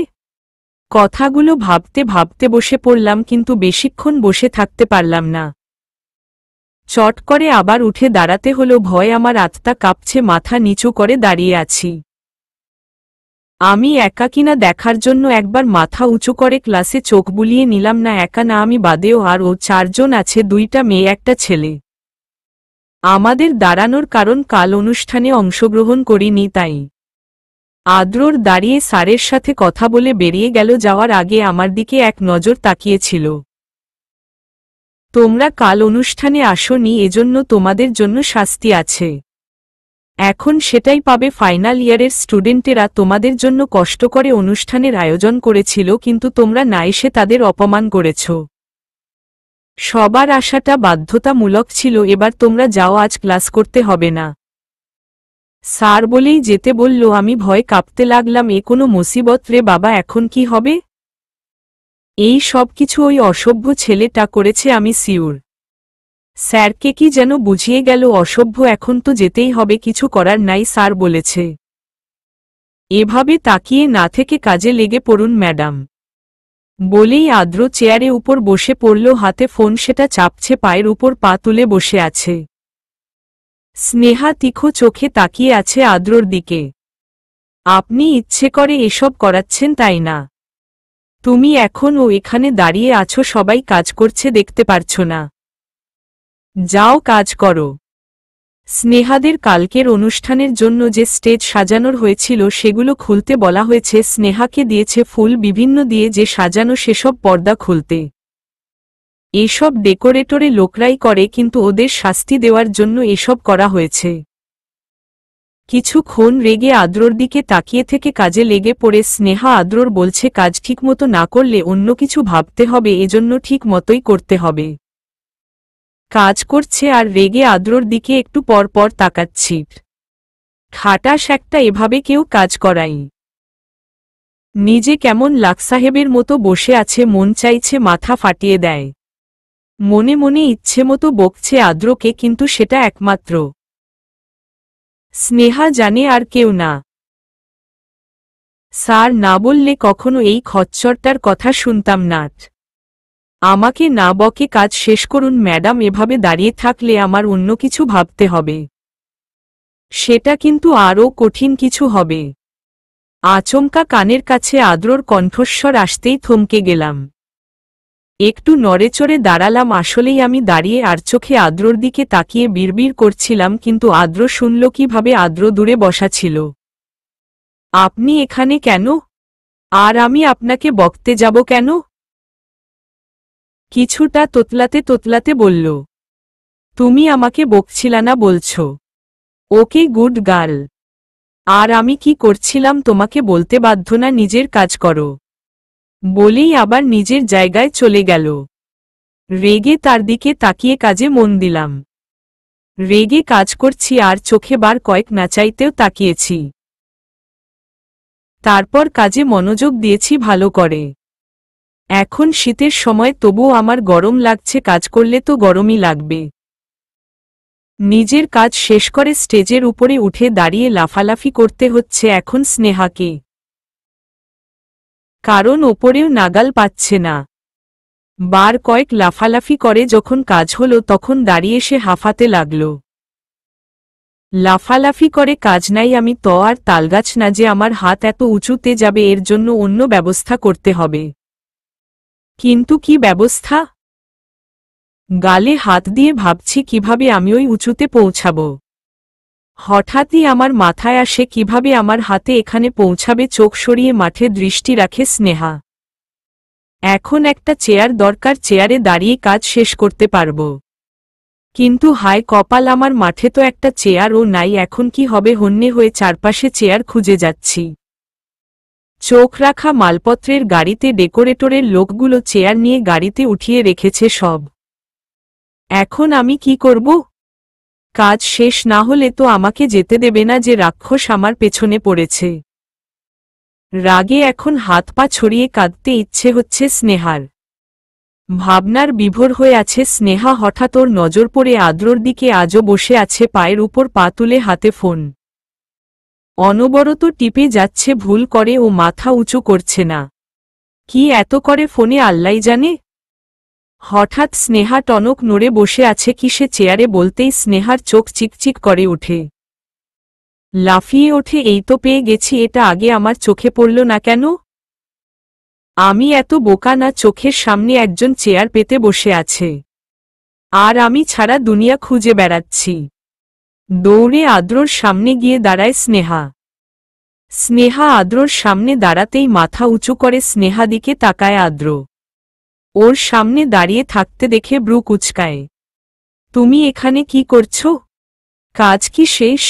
Speaker 1: কথাগুলো ভাবতে ভাবতে বসে পড়লাম, কিন্তু বেশিক্ষণ বসে থাকতে পারলাম না। চট করে আবার উঠে দাঁড়াতে হলো। ভয় আমার আত্মা কাঁপছে, মাথা নিচু করে দাঁড়িয়ে আছি। আমি একা কিনা দেখার জন্য একবার মাথা উঁচু করে ক্লাসে চোখ বুলিয়ে নিলাম। না, একা না, আমি বাদেও আরও 4 জন আছে, 2টা মেয়ে একটা ছেলে। আমাদের দাঁড়ানোর কারণ কাল অনুষ্ঠানে অংশগ্রহণ করিনি তাই। আদ্রর দাঁড়িয়ে স্যারের সাথে কথা বলে বেরিয়ে গেল। যাওয়ার আগে আমার দিকে এক নজর তাকিয়েছিল। তোমরা কাল অনুষ্ঠানে আসোনি, এজন্য তোমাদের জন্য শাস্তি আছে। এখন সেটাই পাবে। ফাইনাল ইয়ারের স্টুডেন্টেরা তোমাদের জন্য কষ্ট করে অনুষ্ঠানের আয়োজন করেছিল, কিন্তু তোমরা না এসে তাদের অপমান করেছ। সবার আসাটা বাধ্যতামূলক ছিল। এবার তোমরা যাও, আজ ক্লাস করতে হবে না। স্যার বলেই যেতে বলল। আমি ভয় কাঁপতে লাগলাম। এ কোনো মুসিবত রে বাবা, এখন কি হবে? এই সব কিছু ওই অসভ্য ছেলেটা করেছে, আমি সিউর। স্যারকে কি যেন বুঝিয়ে গেল, অসভ্য, এখন তো যেতেই হবে, কিছু করার নাই, স্যার বলেছে। এভাবে তাকিয়ে না থেকে কাজে লেগে পড়ুন ম্যাডাম। বলেই আদ্র চেয়ারে উপর বসে পড়ল, হাতে ফোন, সেটা চাপছে, পায়ের উপর পা তুলে বসে আছে। স্নেহা তীক্ষ্ণ চোখে তাকিয়ে আছে আদ্রর দিকে। আপনি ইচ্ছে করে এসব করাচ্ছেন তাই না? তুমি এখনও এখানে দাঁড়িয়ে আছো, সবাই কাজ করছে, দেখতে পারছো না? যাও কাজ করো। স্নেহাদের কালকের অনুষ্ঠানের জন্য যে স্টেজ সাজানোর হয়েছিল সেগুলো খুলতে বলা হয়েছে। স্নেহাকে দিয়েছে ফুল বিভিন্ন দিয়ে যে সাজানো সেসব পর্দা খুলতে। এসব ডেকোরেটরে লোকরাই করে, কিন্তু ওদের শাস্তি দেওয়ার জন্য এসব করা হয়েছে। কিছুক্ষণ রেগে আদ্রর দিকে তাকিয়ে থেকে কাজে লেগে পড়ে স্নেহা আদ্রর বলছে, কাজ ঠিকমতো না করলে অন্য কিছু ভাবতে হবে, এজন্য ঠিক মতোই করতে হবে। কাজ করছে আর রেগে আদ্রর দিকে একটু পর পর তাকাচ্ছি। খাটাস একটা, এভাবে কেউ কাজ করাই। নিজে কেমন লাকসাহেবের মতো বসে আছে, মন চাইছে মাথা ফাটিয়ে দেয়। মনে মনে ইচ্ছে মতো বকছে আদ্রকে, কিন্তু সেটা একমাত্র স্নেহা জানে আর কেউ না। স্যার না বললে কখনো এই খচ্চরটার কথা শুনতাম না। আমাকে না বকে কাজ শেষ করুন ম্যাডাম। এভাবে দাঁড়িয়ে থাকলে আমার অন্য কিছু ভাবতে হবে। সেটা কিন্তু আরও কঠিন কিছু হবে। আচমকা কানের কাছে আদ্রর কণ্ঠস্বর আসতেই থমকে গেলাম। একটু নড়েচড়ে দাঁড়ালাম। আসলেই আমি দাঁড়িয়ে আর চোখে আদ্রর দিকে তাকিয়ে বিড়বিড় করছিলাম, কিন্তু আদ্র শুনল কিভাবে? আদ্র দূরে বসা ছিল। আপনি এখানে কেন? আর আমি আপনাকে বকতে যাব কেন? কিছুটা তোতলাতে তোতলাতে বলল। তুমি আমাকে বকছিলা না বলছ? Okay good girl. আর আমি কি করছিলাম তোমাকে বলতে বাধ্য না? নিজের কাজ করো বলেই আবার নিজের জায়গায় চলে গেল। রেগে তার দিকে তাকিয়ে কাজে মন দিলাম। রেগে কাজ করছি আর চোখে বার কয়েক না চাইতেও তাকিয়েছি। তারপর কাজে মনোযোগ দিয়েছি ভালো করে। এখন শীতের সময়, তবুও আমার গরম লাগছে। কাজ করলে তো গরমই লাগবে। নিজের কাজ শেষ করে স্টেজের উপরে উঠে দাঁড়িয়ে লাফালাফি করতে হচ্ছে এখন স্নেহাকে, কারণ ওপরেও নাগাল পাচ্ছে না। বার কয়েক লাফালাফি করে যখন কাজ হলো তখন দাঁড়িয়ে সে হাঁফাতে লাগল। লাফালাফি করে কাজ নাই। আমি তো আর তালগাছ না যে আমার হাত এত উঁচুতে যাবে। এর জন্য অন্য ব্যবস্থা করতে হবে। কিন্তু কি ব্যবস্থা? গালে হাত দিয়ে ভাবছি কিভাবে আমি ওই উঁচুতে পৌঁছাব। হঠাৎই আমার মাথায় আসে কিভাবে আমার হাতে এখানে পৌঁছাবে। চোখ সরিয়ে মাঠে দৃষ্টি রাখে স্নেহা। এখন একটা চেয়ার দরকার, চেয়ারে দাঁড়িয়ে কাজ শেষ করতে পারব। কিন্তু হায় কপাল, আমার মাঠে তো একটা চেয়ারও নাই। এখন কি হবে? হন্যে হয়ে চারপাশে চেয়ার খুঁজে যাচ্ছি। চোখ রাখা মালপত্রের গাড়িতে ডেকোরেটরের লোকগুলো চেয়ার নিয়ে গাড়িতে উঠিয়ে রেখেছে সব। এখন আমি কি করব? কাজ শেষ না হলে তো আমাকে যেতে দেবে না যে রাক্ষস আমার পেছনে পড়েছে। রাগে এখন হাত পা ছড়িয়ে কাঁদতে ইচ্ছে হচ্ছে স্নেহার। ভাবনার বিভোর হয়ে আছে স্নেহা। হঠাৎ ওর নজর পড়ে আদ্রর দিকে। আজও বসে আছে পায়ের উপর পা তুলে, হাতে ফোন অনবরত টিপে যাচ্ছে। ভুল করে ও মাথা উঁচু করছে না। কি এত করে ফোনে আল্লাই জানে। হঠাৎ স্নেহা টনক নড়ে বসে আছে কিসে চেয়ারে বলতেই স্নেহার চোখ চিকচিক করে ওঠে। লাফিয়ে ওঠে। এই তো পেয়ে গেছি। এটা আগে আমার চোখে পড়ল না কেন? আমি এত বোকা না? চোখের সামনে একজন চেয়ার পেতে বসে আছে আর আমি ছাড়া দুনিয়া খুঁজে বেড়াচ্ছি। দৌড়ে আদ্রর সামনে গিয়ে দাঁড়ায় স্নেহা। স্নেহা আদ্রর সামনে দাঁড়াতেই মাথা উঁচু করে স্নেহা দিকে তাকায় আদ্র। ওর সামনে দাঁড়িয়ে থাকতে দেখে ব্রু কুচকায়। তুমি এখানে কি করছো? কাজ কি শেষ?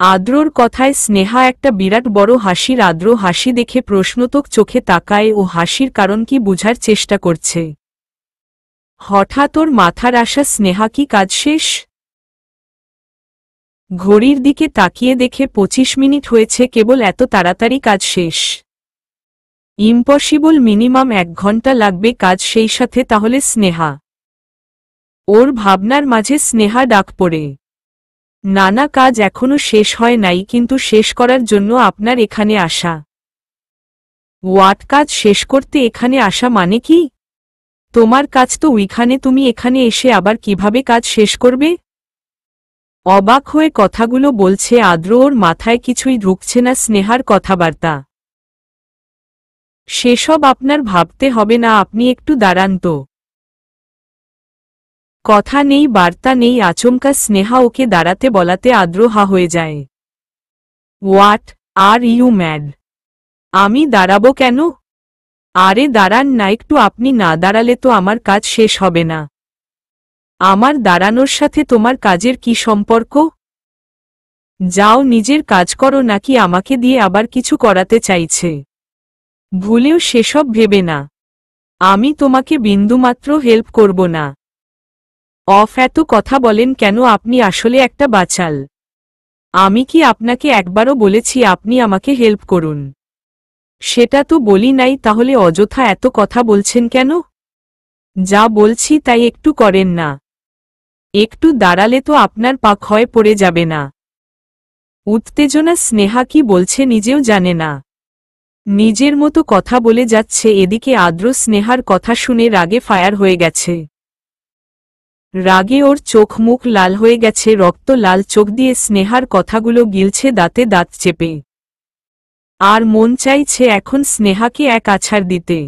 Speaker 1: আদ্রর কথায় স্নেহা একটা বিরাট বড় হাসির আদ্র হাসি দেখে প্রশ্নতক চোখে তাকায় ও হাসির কারণ কি বুঝার চেষ্টা করছে। হঠাৎ ওর মাথার আসা স্নেহা কি কাজ শেষ? ঘড়ির দিকে তাকিয়ে দেখে 25 মিনিট হয়েছে। কেবল এত তাড়াতাড়ি কাজ শেষ? ইম্পসিবল। মিনিমাম 1 ঘন্টা লাগবে কাজ সেই সাথে। তাহলে স্নেহা? ওর ভাবনার মাঝে স্নেহা ডাক পড়ে। নানা কাজ এখনো শেষ হয় নাই, কিন্তু শেষ করার জন্য আপনার এখানে আসা। ওয়াট? কাজ শেষ করতে এখানে আসা মানে কি? তোমার কাজ তো ওইখানে, তুমি এখানে এসে আবার কিভাবে কাজ শেষ করবে? অবাক হয়ে কথাগুলো বলছে আদ্র। ওর মাথায় কিছুই ঢুকছে না স্নেহার কথাবার্তা। সেসব আপনার ভাবতে হবে না, আপনি একটু দাঁড়ান তো। কথা নেই বার্তা নেই। আচমকা স্নেহা ওকে দাঁড়াতে বলাতে আদ্র হা হয়ে যায়। What are you mad? আমি দাঁড়াবো কেন? আরে দাঁড়ান না একটু। আপনি না দাঁড়ালে তো আমার কাজ শেষ হবে না। আমার দাঁড়ানোর সাথে তোমার কাজের কি সম্পর্ক? যাও নিজের কাজ করো। নাকি আমাকে দিয়ে আবার কিছু করাতে চাইছে? ভুলেও সেসব ভেবে না। আমি তোমাকে বিন্দুমাত্র হেল্প করব না। অফ এত কথা বলেন কেন? আপনি আসলে একটা বাচাল। আমি কি আপনাকে একবারও বলেছি আপনি আমাকে হেল্প করুন? সেটা তো বলি নাই। তাহলে অযথা এত কথা বলছেন কেন? যা বলছি তাই একটু করেন না। একটু দাঁড়ালে তো আপনার পা ক্ষয় পড়ে যাবে না? উত্তেজনা স্নেহা কি বলছে নিজেও জানে না। নিজের মতো কথা বলে যাচ্ছে, এদিকে আদ্র স্নেহার কথা শুনে রাগে ফায়ার হয়ে গেছে। রাগে ওর চোখ মুখ লাল হয়ে গেছে, রক্ত লাল চোখ দিয়ে স্নেহার কথাগুলো গিলছে দাঁতে দাঁত চেপে। আর মন চাইছে এখন স্নেহাকে এক আছাড় দিতে।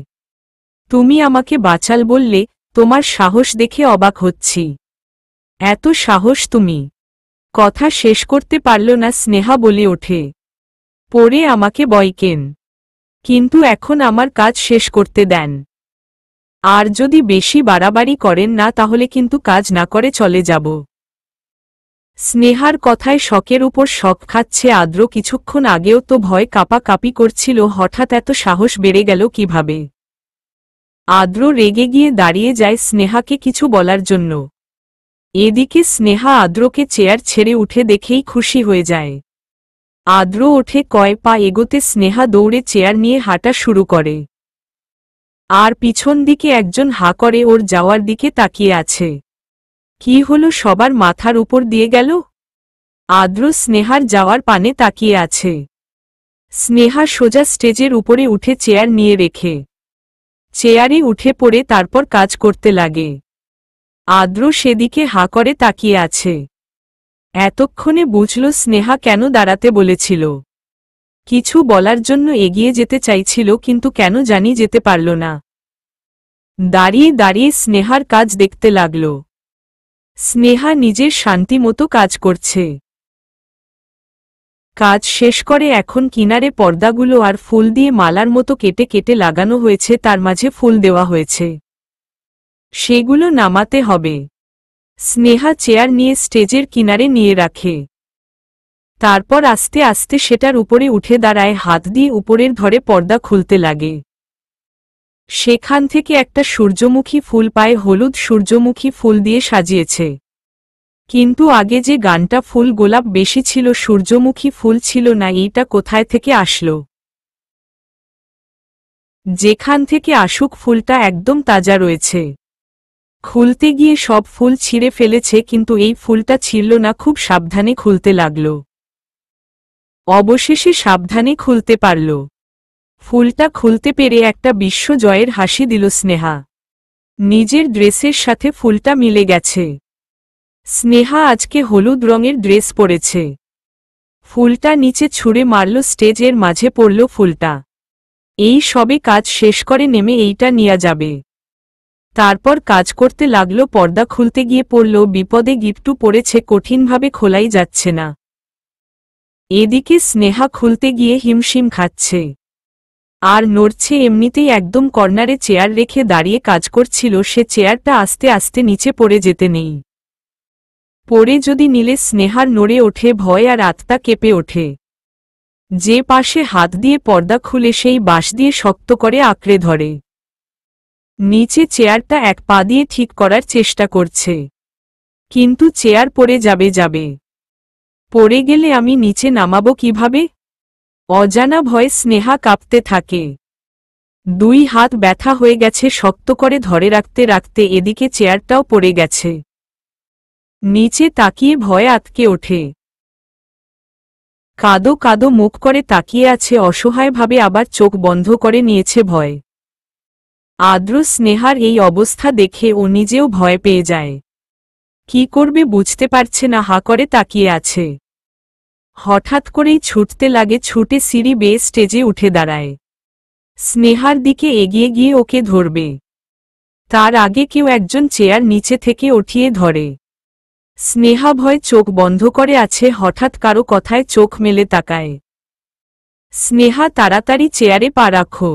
Speaker 1: তুমি আমাকে বাঁচাল বললে, তোমার সাহস দেখে অবাক হচ্ছি। এত সাহস তুমি! কথা শেষ করতে পারল না স্নেহা, বলে ওঠে, পরে আমাকে বয়কেন, কিন্তু এখন আমার কাজ শেষ করতে দেন। আর যদি বেশি বাড়াবাড়ি করেন না তাহলে কিন্তু কাজ না করে চলে যাব। স্নেহার কথায় শকের উপর শক খাচ্ছে আদ্র। কিছুক্ষণ আগেও তো ভয় কাঁপাকাঁপি করছিল, হঠাৎ এত সাহস বেড়ে গেল কিভাবে? আদ্র রেগে গিয়ে দাঁড়িয়ে যায় স্নেহাকে কিছু বলার জন্য। এদিকে স্নেহা আদ্রকে চেয়ার ছেড়ে উঠে দেখেই খুশি হয়ে যায়। আদ্র ওঠে, কয় পা এগোতে স্নেহা দৌড়ে চেয়ার নিয়ে হাঁটা শুরু করে। আর পিছন দিকে একজন হা করে ওর যাওয়ার দিকে তাকিয়ে আছে। কি হলো, সবার মাথার উপর দিয়ে গেল? আদ্র স্নেহার যাওয়ার পানে তাকিয়ে আছে। স্নেহা সোজা স্টেজের উপরে উঠে চেয়ার নিয়ে রেখে চেয়ারে উঠে পড়ে তারপর কাজ করতে লাগে। আদ্র সেদিকে হা করে তাকিয়ে আছে। এতক্ষণে বুঝল স্নেহা কেন দাঁড়াতে বলেছিল। কিছু বলার জন্য এগিয়ে যেতে চাইছিল, কিন্তু কেন জানি যেতে পারল না। দাঁড়িয়ে দাঁড়িয়ে স্নেহার কাজ দেখতে লাগল। স্নেহা নিজের শান্তি মতো কাজ করছে। কাজ শেষ করে এখন কিনারে পর্দাগুলো আর ফুল দিয়ে মালার মতো কেটে কেটে লাগানো হয়েছে, তার মাঝে ফুল দেওয়া হয়েছে। সেগুলো নামাতে হবে। স্নেহা চেয়ার নিয়ে স্টেজের কিনারে নিয়ে রাখে। তারপর আস্তে আস্তে সেটার উপরে উঠে দাঁড়ায়, হাত দিয়ে উপরের ধরে পর্দা খুলতে লাগে। সেখান থেকে একটা সূর্যমুখী ফুল পায়, হলুদ সূর্যমুখী ফুল দিয়ে সাজিয়েছে। কিন্তু আগে যে গানটা ফুল গোলাপ বেশি ছিল, সূর্যমুখী ফুল ছিল না। এইটা কোথায় থেকে আসলো? যেখান থেকে আসুক ফুলটা একদম তাজা রয়েছে। খুলতে গিয়ে সব ফুল ছিঁড়ে ফেলেছে, কিন্তু এই ফুলটা ছিঁড়ল না। খুব সাবধানে খুলতে লাগল। অবশেষে সাবধানে খুলতে পারল। ফুলটা খুলতে পেরে একটা বিশ্বজয়ের হাসি দিল স্নেহা। নিজের ড্রেসের সাথে ফুলটা মিলে গেছে। স্নেহা আজকে হলুদ রঙের ড্রেস পরেছে। ফুলটা নিচে ছুঁড়ে মারল, স্টেজের মাঝে পড়ল ফুলটা। এই সবে কাজ শেষ করে নেমে এইটা নিয়ে যাবে। তারপর কাজ করতে লাগল। পর্দা খুলতে গিয়ে পড়ল বিপদে, গিফটু পড়েছে, কঠিনভাবে খোলাই যাচ্ছে না। এদিকে স্নেহা খুলতে গিয়ে হিমশিম খাচ্ছে আর নড়ছে। এমনিতেই একদম কর্নারে চেয়ার রেখে দাঁড়িয়ে কাজ করছিল, সে চেয়ারটা আস্তে আস্তে নিচে পড়ে যেতে নেই। পড়ে যদি নিলে স্নেহার নড়ে ওঠে ভয় আর আত্মা কেঁপে ওঠে। যে পাশে হাত দিয়ে পর্দা খুলে সেই বাঁশ দিয়ে শক্ত করে আঁকড়ে ধরে। নিচে চেয়ারটা এক পা দিয়ে ঠিক করার চেষ্টা করছে, কিন্তু চেয়ার পড়ে যাবে। পড়ে গেলে আমি নিচে নামাবো কিভাবে? অজানা ভয়ে স্নেহা কাঁপতে থাকে। দুই হাত ব্যথা হয়ে গেছে শক্ত করে ধরে রাখতে রাখতে। এদিকে চেয়ারটাও পড়ে গেছে। নিচে তাকিয়ে ভয়ে আতকে ওঠে। কাদো কাদো মুখ করে তাকিয়ে আছে অসহায়ভাবে, আবার চোখ বন্ধ করে নিয়েছে ভয়। আদ্র স্নেহার এই অবস্থা দেখে ও নিজেও ভয় পেয়ে যায়। কি করবে বুঝতে পারছে না, হা করে তাকিয়ে আছে। হঠাৎ করেই ছুটতে লাগে, ছুটে সিঁড়ি বেয়ে স্টেজে উঠে দাঁড়ায়। স্নেহার দিকে এগিয়ে গিয়ে ওকে ধরবে, তার আগে কেউ একজন চেয়ার নিচে থেকে উঠিয়ে ধরে। স্নেহা ভয় চোখ বন্ধ করে আছে, হঠাৎ কারো কথায় চোখ মেলে তাকায়। স্নেহা তাড়াতাড়ি চেয়ারে পা রাখো।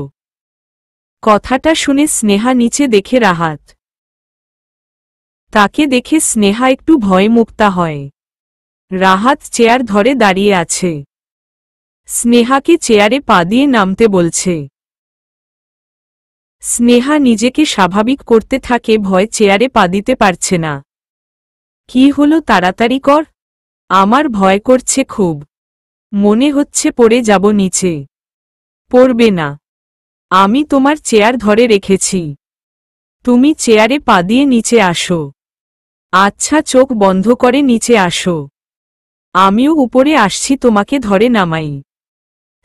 Speaker 1: কথাটা শুনে স্নেহা নিচে দেখে রাহাত। তাকে দেখে স্নেহা একটু ভয়মুক্তা হয়। রাহাত চেয়ার ধরে দাঁড়িয়ে আছে, স্নেহাকে চেয়ারে পা দিয়ে নামতে বলছে। স্নেহা নিজেকে স্বাভাবিক করতে থাকে, ভয় চেয়ারে পা দিতে পারছে না। কি হলো, তাড়াতাড়ি কর, আমার ভয় করছে খুব, মনে হচ্ছে পড়ে যাব নিচে। পড়বে না, আমি তোমার চেয়ার ধরে রেখেছি, তুমি চেয়ারে পা দিয়ে নিচে আসো। আচ্ছা, চোখ বন্ধ করে নিচে আসো। আমিও উপরে আসছি, তোমাকে ধরে নামাই।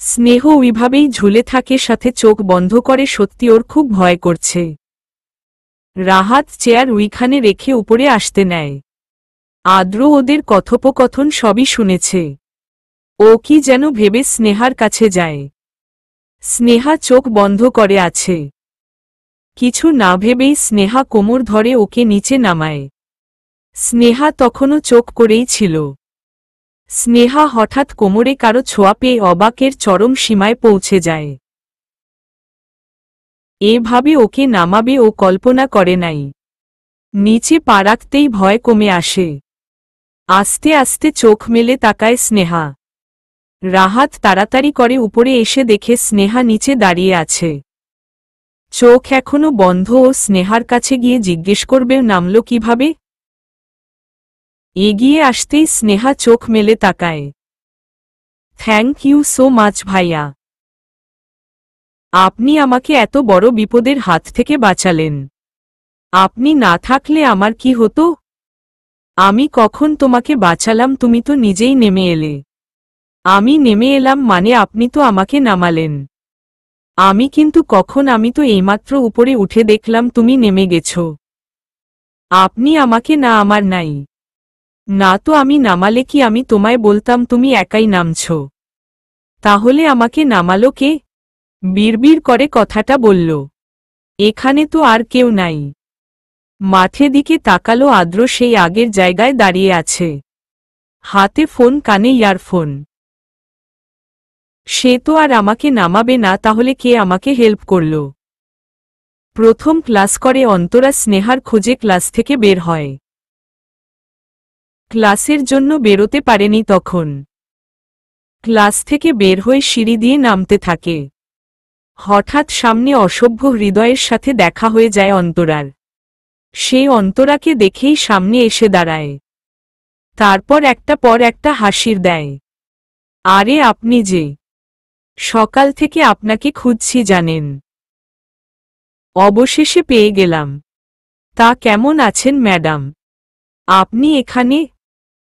Speaker 1: স্নেহ ওইভাবেই ঝুলে থাকে, সাথে চোখ বন্ধ করে। সত্যি ওর খুব ভয় করছে। রাহাত চেয়ার ওইখানে রেখে উপরে আসতে নেয়। আদ্র ওদের কথোপকথন সবই শুনেছে। ও কি যেন ভেবে স্নেহার কাছে যায়। স্নেহা চোখ বন্ধ করে আছে। কিছু না ভেবেই স্নেহা কোমর ধরে ওকে নিচে নামায়। স্নেহা তখনও চোখ করেই ছিল। স্নেহা হঠাৎ কোমরে কারো ছোঁয়া পেয়ে অবাকের চরম সীমায় পৌঁছে যায়। এভাবে ওকে নামাবে ও কল্পনা করে নাই। নিচে পা রাখতেই ভয় কমে আসে। আস্তে আস্তে চোখ মেলে তাকায় স্নেহা। রাহাত তাড়াতাড়ি করে উপরে এসে দেখে স্নেহা নিচে দাঁড়িয়ে আছে। চোখ এখনো বন্ধ। ও স্নেহার কাছে গিয়ে জিজ্ঞেস করবে নামল কিভাবে। এগিয়ে আসতেই স্নেহা চোখ মেলে তাকায়। থ্যাংক ইউ সো মাচ ভাইয়া। আপনি আমাকে এত বড় বিপদের হাত থেকে বাঁচালেন। আপনি না থাকলে আমার কি হতো? আমি কখন তোমাকে বাঁচালাম? তুমি তো নিজেই নেমে এলে। আমি নেমে এলাম মানে আপনি তো আমাকে নামালেন। আমি কিন্তু কখন? আমি তো এইমাত্র উপরে উঠে দেখলাম তুমি নেমে গেছ। আপনি আমাকে না আমার নাই। না তো আমি নামালে কি আমি তোমায় বলতাম তুমি একাই নামছ? তাহলে আমাকে নামালো কে? বিড়বিড় করে কথাটা বলল। এখানে তো আর কেউ নাই। মাঠে দিকে তাকালো আদ্র সেই আগের জায়গায় দাঁড়িয়ে আছে। হাতে ফোন, কানে ইয়ারফোন। সে তো আর আমাকে নামাবে না, তাহলে কে আমাকে হেল্প করল? প্রথম ক্লাস করে অন্তরা স্নেহার খোঁজে ক্লাস থেকে বের হয়। ক্লাসের জন্য বেরোতে পারেনি তখন। ক্লাস থেকে বের হয়ে সিঁড়ি দিয়ে নামতে থাকে। হঠাৎ সামনে অসভ্য হৃদয়ের সাথে দেখা হয়ে যায় অন্তরার। সে অন্তরাকে দেখেই সামনে এসে দাঁড়ায়। তারপর একটা পর একটা হাসির দেয়। আরে আপনি যে! সকাল থেকে আপনাকে খুঁজছি জানেন। অবশেষে পেয়ে গেলাম। তা কেমন আছেন ম্যাডাম? আপনি এখানে?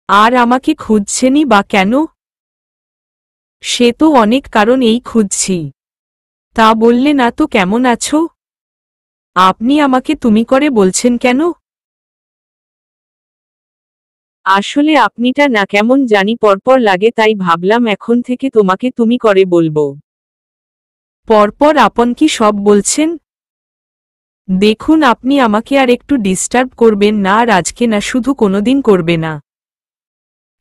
Speaker 1: আর আমাকে খুঁজছেনই বা কেন? সে তো অনেক কারণ, এই খুঁজছি। তা বললে না তো কেমন আছো? আপনি আমাকে তুমি করে বলছেন কেন? আসলে আপনিটা না কেমন জানি পরপর লাগে, তাই ভাবলাম এখন থেকে তোমাকে তুমি করে বলবো। পরপর আপন কি সব বলছেন? দেখুন আপনি আমাকে আর একটু ডিস্টার্ব করবেন না, আর আজকে না, শুধু কোনোদিন করবে না।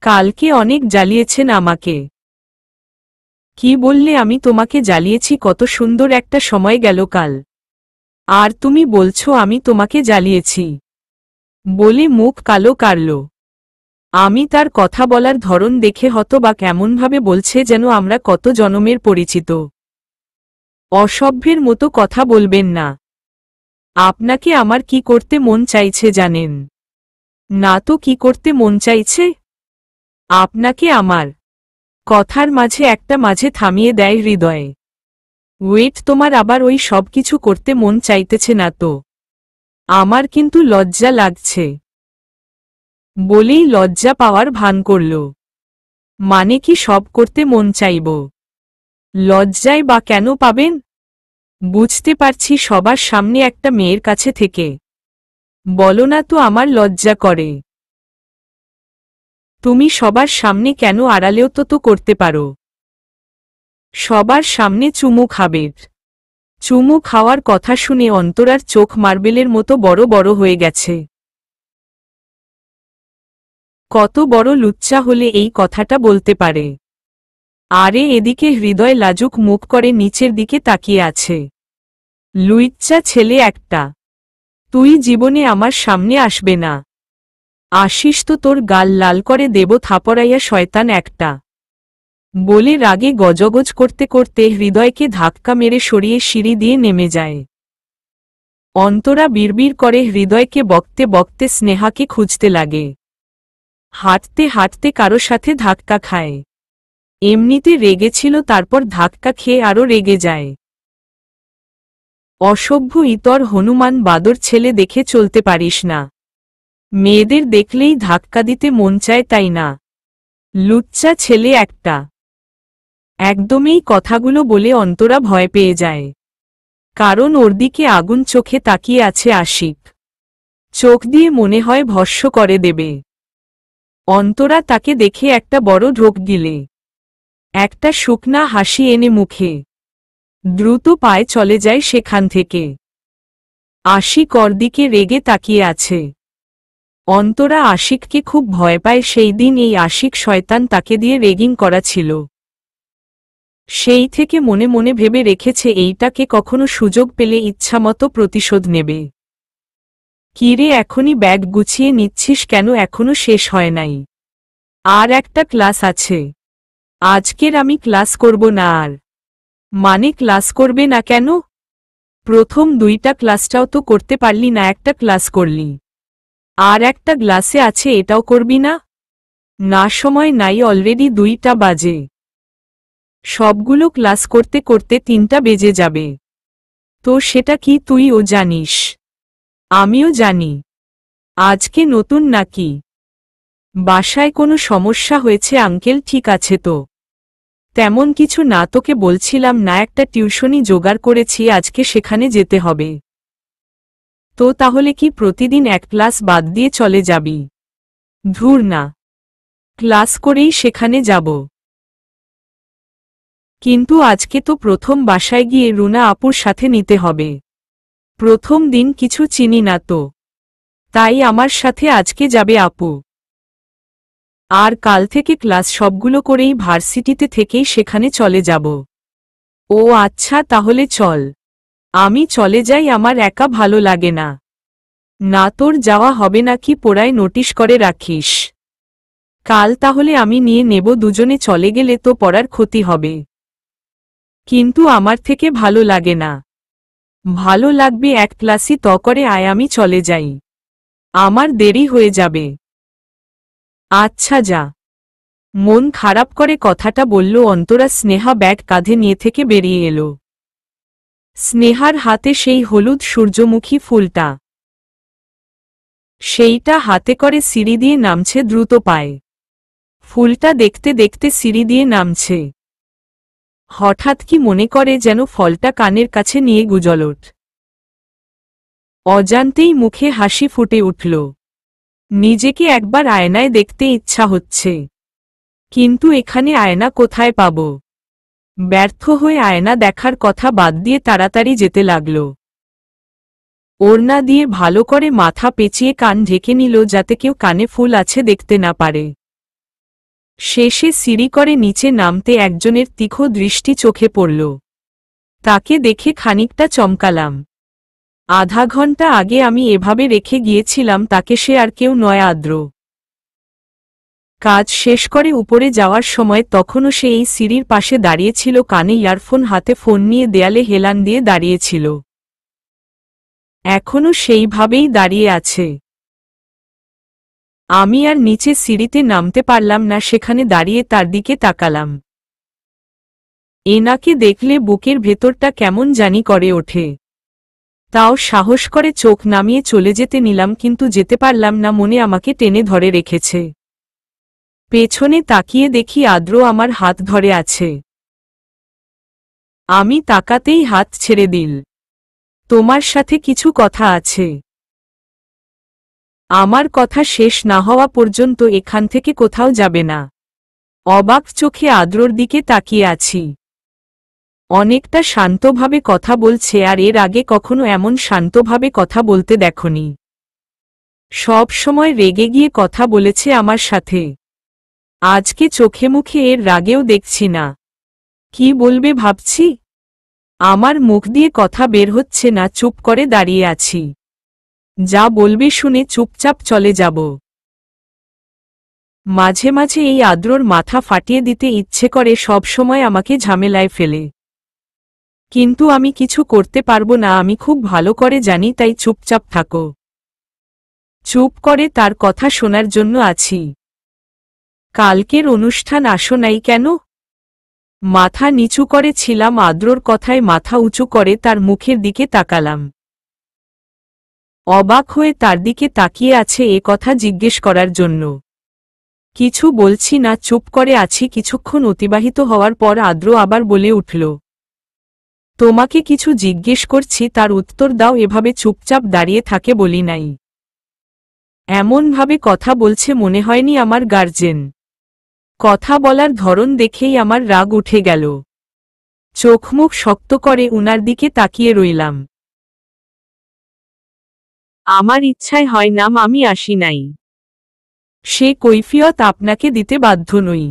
Speaker 1: কালকে অনেক জ্বালিয়েছেন আমাকে। কি বললে? আমি তোমাকে জ্বালিয়েছি? কত সুন্দর একটা সময় গেল কাল, আর তুমি বলছো আমি তোমাকে জ্বালিয়েছি? বলে মুখ কালো কারল। আমি তার কথা বলার ধরন দেখে হতবাক। এমনভাবে বলছে যেন আমরা কত জনমের পরিচিত। অসভ্যের মতো কথা বলবেন না। আপনাকে আমার কি করতে মন চাইছে জানেন? না তো কি করতে মন চাইছে? আপনাকে আমার। কথার মাঝে একটা মাঝে থামিয়ে দেয় হৃদয়ে। ওয়েট, তোমার আবার ওই সব কিছু করতে মন চাইতেছে না তো? আমার কিন্তু লজ্জা লাগছে। বলেই লজ্জা পাওয়ার ভান করল। মানে কি সব করতে মন চাইব? লজ্জায় বা কেন পাবেন? বুঝতে পারছি সবার সামনে একটা মেয়ের কাছে থেকে। বলো না তো আমার লজ্জা করে। তুমি সবার সামনে কেন? আড়ালেও তো করতে পারো। সবার সামনে চুমু খাবে? চুমু খাওয়ার কথা শুনে অন্তরার চোখ মার্বেলের মতো বড় বড় হয়ে গেছে। কত বড় লুচ্চা হলে এই কথাটা বলতে পারে? আরে এদিকে হৃদয় লাজুক মুখ করে নিচের দিকে তাকিয়ে আছে। লুইচ্চা ছেলে একটা! তুই জীবনে আমার সামনে আসবে না। আসিস তো তোর গাল লাল করে দেব থাপড়াইয়া, শয়তান একটা! বলে রাগে গজগজ করতে করতে হৃদয়কে ধাক্কা মেরে সরিয়ে সিঁড়ি দিয়ে নেমে যায়। অন্তরা বিড়বিড় করে হৃদয়কে বকতে বকতে স্নেহাকে খুঁজতে লাগে। হাঁটতে হাঁটতে কারো সাথে ধাক্কা খায়। এমনিতে রেগেছিল, তারপর ধাক্কা খেয়ে আরও রেগে যায়। অসভ্য ইতর হনুমান বাদর ছেলে, দেখে চলতে পারিস না? মেয়েদের দেখলেই ধাক্কা দিতে মন চায়, তাই না? লুচ্চা ছেলে একটা। একদমই কথাগুলো বলে অন্তরা ভয় পেয়ে যায়, কারণ ওর দিকে আগুন চোখে তাকিয়ে আছে আশিক। চোখ দিয়ে মনে হয় ভস্ম করে দেবে। অন্তরা তাকে দেখে একটা বড় ঢোক গিলে একটা শুকনা হাসি এনে মুখে দ্রুত পায়ে চলে যায় সেখান থেকে। আশিক ওর দিকে রেগে তাকিয়ে আছে। অন্তরা আশিককে খুব ভয় পায়। সেই দিন এই আশিক শয়তান তাকে দিয়ে রেগিং করা ছিল। সেই থেকে মনে মনে ভেবে রেখেছে এইটাকে কখনো সুযোগ পেলে ইচ্ছামতো প্রতিশোধ নেবে। কিরে, এখনই ব্যাগ গুছিয়ে নিচ্ছিস কেন? এখনো শেষ হয় নাই। আর একটা ক্লাস আছে। আজকের আমি ক্লাস করব না। আর মানে ক্লাস করবে না কেন? প্রথম দুইটা ক্লাসটাও তো করতে পারলি না, একটা ক্লাস করলি। আর একটা ক্লাসে আছে, এটাও করবি না? না, সময় নাই, অলরেডি 2টা বাজে। সবগুলো ক্লাস করতে করতে 3টা বেজে যাবে। তো সেটা কি তুইও জানিস? আমিও জানি। আজকে নতুন নাকি? বাসায় কোনো সমস্যা হয়েছে আঙ্কেল? ঠিক আছে তো। তেমন কিছু না, তোকে বলছিলাম না একটা টিউশনি জোগাড় করেছি, আজকে সেখানে যেতে হবে। তো তাহলে কি প্রতিদিন এক ক্লাস বাদ দিয়ে চলে যাবি? ধুর না, ক্লাস করেই সেখানে যাব। কিন্তু আজকে তো প্রথম বাসায় গিয়ে রুনা আপুর সাথে নিতে হবে। প্রথম দিন কিছু চিনি না তো, তাই আমার সাথে আজকে যাবে আপু। আর কাল থেকে ক্লাস সবগুলো করেই ভার্সিটিতে থেকেই সেখানে চলে যাব। ও আচ্ছা, তাহলে চল। আমি চলে যাই, আমার একা ভালো লাগে না। না, তোর যাওয়া হবে না, কি পড়ায় নোটিশ করে রাখিস। কাল তাহলে আমি নিয়ে নেব, দুজনে চলে গেলে তো পড়ার ক্ষতি হবে। কিন্তু আমার থেকে ভালো লাগে না। ভালো লাগবে, এক ক্লাসই তো করে আয়, আমি চলে যাই। আমার দেরি হয়ে যাবে। আচ্ছা যা। মন খারাপ করে কথাটা বলল অন্তরা। স্নেহা ব্যাগ কাঁধে নিয়ে থেকে বেরিয়ে এলো। স্নেহার হাতে সেই হলুদ সূর্যমুখী ফুলটা। সেইটা হাতে করে সিঁড়ি দিয়ে নামছে দ্রুত পায়ে। ফুলটা দেখতে দেখতে সিঁড়ি দিয়ে নামছে। হঠাৎ কি মনে করে যেন ফলটা কানের কাছে নিয়ে গুজলট। অজান্তেই মুখে হাসি ফুটে উঠল। নিজেকে একবার আয়নায় দেখতে ইচ্ছা হচ্ছে, কিন্তু এখানে আয়না কোথায় পাব? ব্যর্থ হয়ে আয়না দেখার কথা বাদ দিয়ে তাড়াতাড়ি যেতে লাগল। ওড়না দিয়ে ভালো করে মাথা পেঁচিয়ে কান ঢেকে নিল যাতে কেউ কানে ফুল আছে দেখতে না পারে। শেষে সিঁড়ি করে নিচে নামতে একজনের তীক্ষ্ণ দৃষ্টি চোখে পড়ল। তাকে দেখে খানিকটা চমকালাম। আধা ঘন্টা আগে আমি এভাবে রেখে গিয়েছিলাম তাকে, সে আর কেউ নয়, আদ্র। কাজ শেষ করে উপরে যাওয়ার সময় তখনও সে এই সিঁড়ির পাশে দাঁড়িয়েছিল, কানে ইয়ারফোন, হাতে ফোন নিয়ে দেয়ালে হেলান দিয়ে দাঁড়িয়েছিল। এখনও সেইভাবেই দাঁড়িয়ে আছে। আমি আর নিচে সিঁড়িতে নামতে পারলাম না, সেখানে দাঁড়িয়ে তার দিকে তাকালাম। এনাকে দেখলে বুকের ভেতরটা কেমন জানি করে ওঠে। তাও সাহস করে চোখ নামিয়ে চলে যেতে নিলাম, কিন্তু যেতে পারলাম না, মনে আমাকে টেনে ধরে রেখেছে। পেছনে তাকিয়ে দেখি আদ্র আমার হাত ধরে আছে। আমি তাকাতেই হাত ছেড়ে দিল। তোমার সাথে কিছু কথা আছে। আমার কথা শেষ না হওয়া পর্যন্ত এখান থেকে কোথাও যাবে না। অবাক চোখে আদ্রর দিকে তাকিয়ে আছি। অনেকটা শান্তভাবে কথা বলছে, আর এর আগে কখনো এমন শান্তভাবে কথা বলতে দেখনি। সব সময় রেগে গিয়ে কথা বলেছে আমার সাথে। আজকে চোখে মুখে এর রাগেও দেখছি না। কি বলবে ভাবছি, আমার মুখ দিয়ে কথা বের হচ্ছে না, চুপ করে দাঁড়িয়ে আছি। যা বলবে শুনে চুপচাপ চলে যাব। মাঝে মাঝে এই আদ্রর মাথা ফাটিয়ে দিতে ইচ্ছে করে, সব সময় আমাকে ঝামেলায় ফেলে। কিন্তু আমি কিছু করতে পারবো না, আমি খুব ভালো করে জানি, তাই চুপচাপ থাকো। চুপ করে তার কথা শোনার জন্য আছি। কালকের অনুষ্ঠান আসো নাই কেন? মাথা নিচু করে ছিলাম, আদ্রর কথায় মাথা উঁচু করে তার মুখের দিকে তাকালাম। অবাক হয়ে তার দিকে তাকিয়ে আছে এ কথা জিজ্ঞেস করার জন্য। কিছু বলছি না, চুপ করে আছি। কিছুক্ষণ অতিবাহিত হওয়ার পর আদ্র আবার বলে উঠল, তোমাকে কিছু জিজ্ঞেস করছি, তার উত্তর দাও। এভাবে চুপচাপ দাঁড়িয়ে থাকে বলি নাই। এমনভাবে কথা বলছে মনে হয়নি আমার গার্জেন। কথা বলার ধরন দেখেই আমার রাগ উঠে গেল। চোখমুখ শক্ত করে উনার দিকে তাকিয়ে রইলাম। আমার ইচ্ছায় হয় নাম, আমি আসি নাই। সে কৈফিয়ত আপনাকে দিতে বাধ্য নই।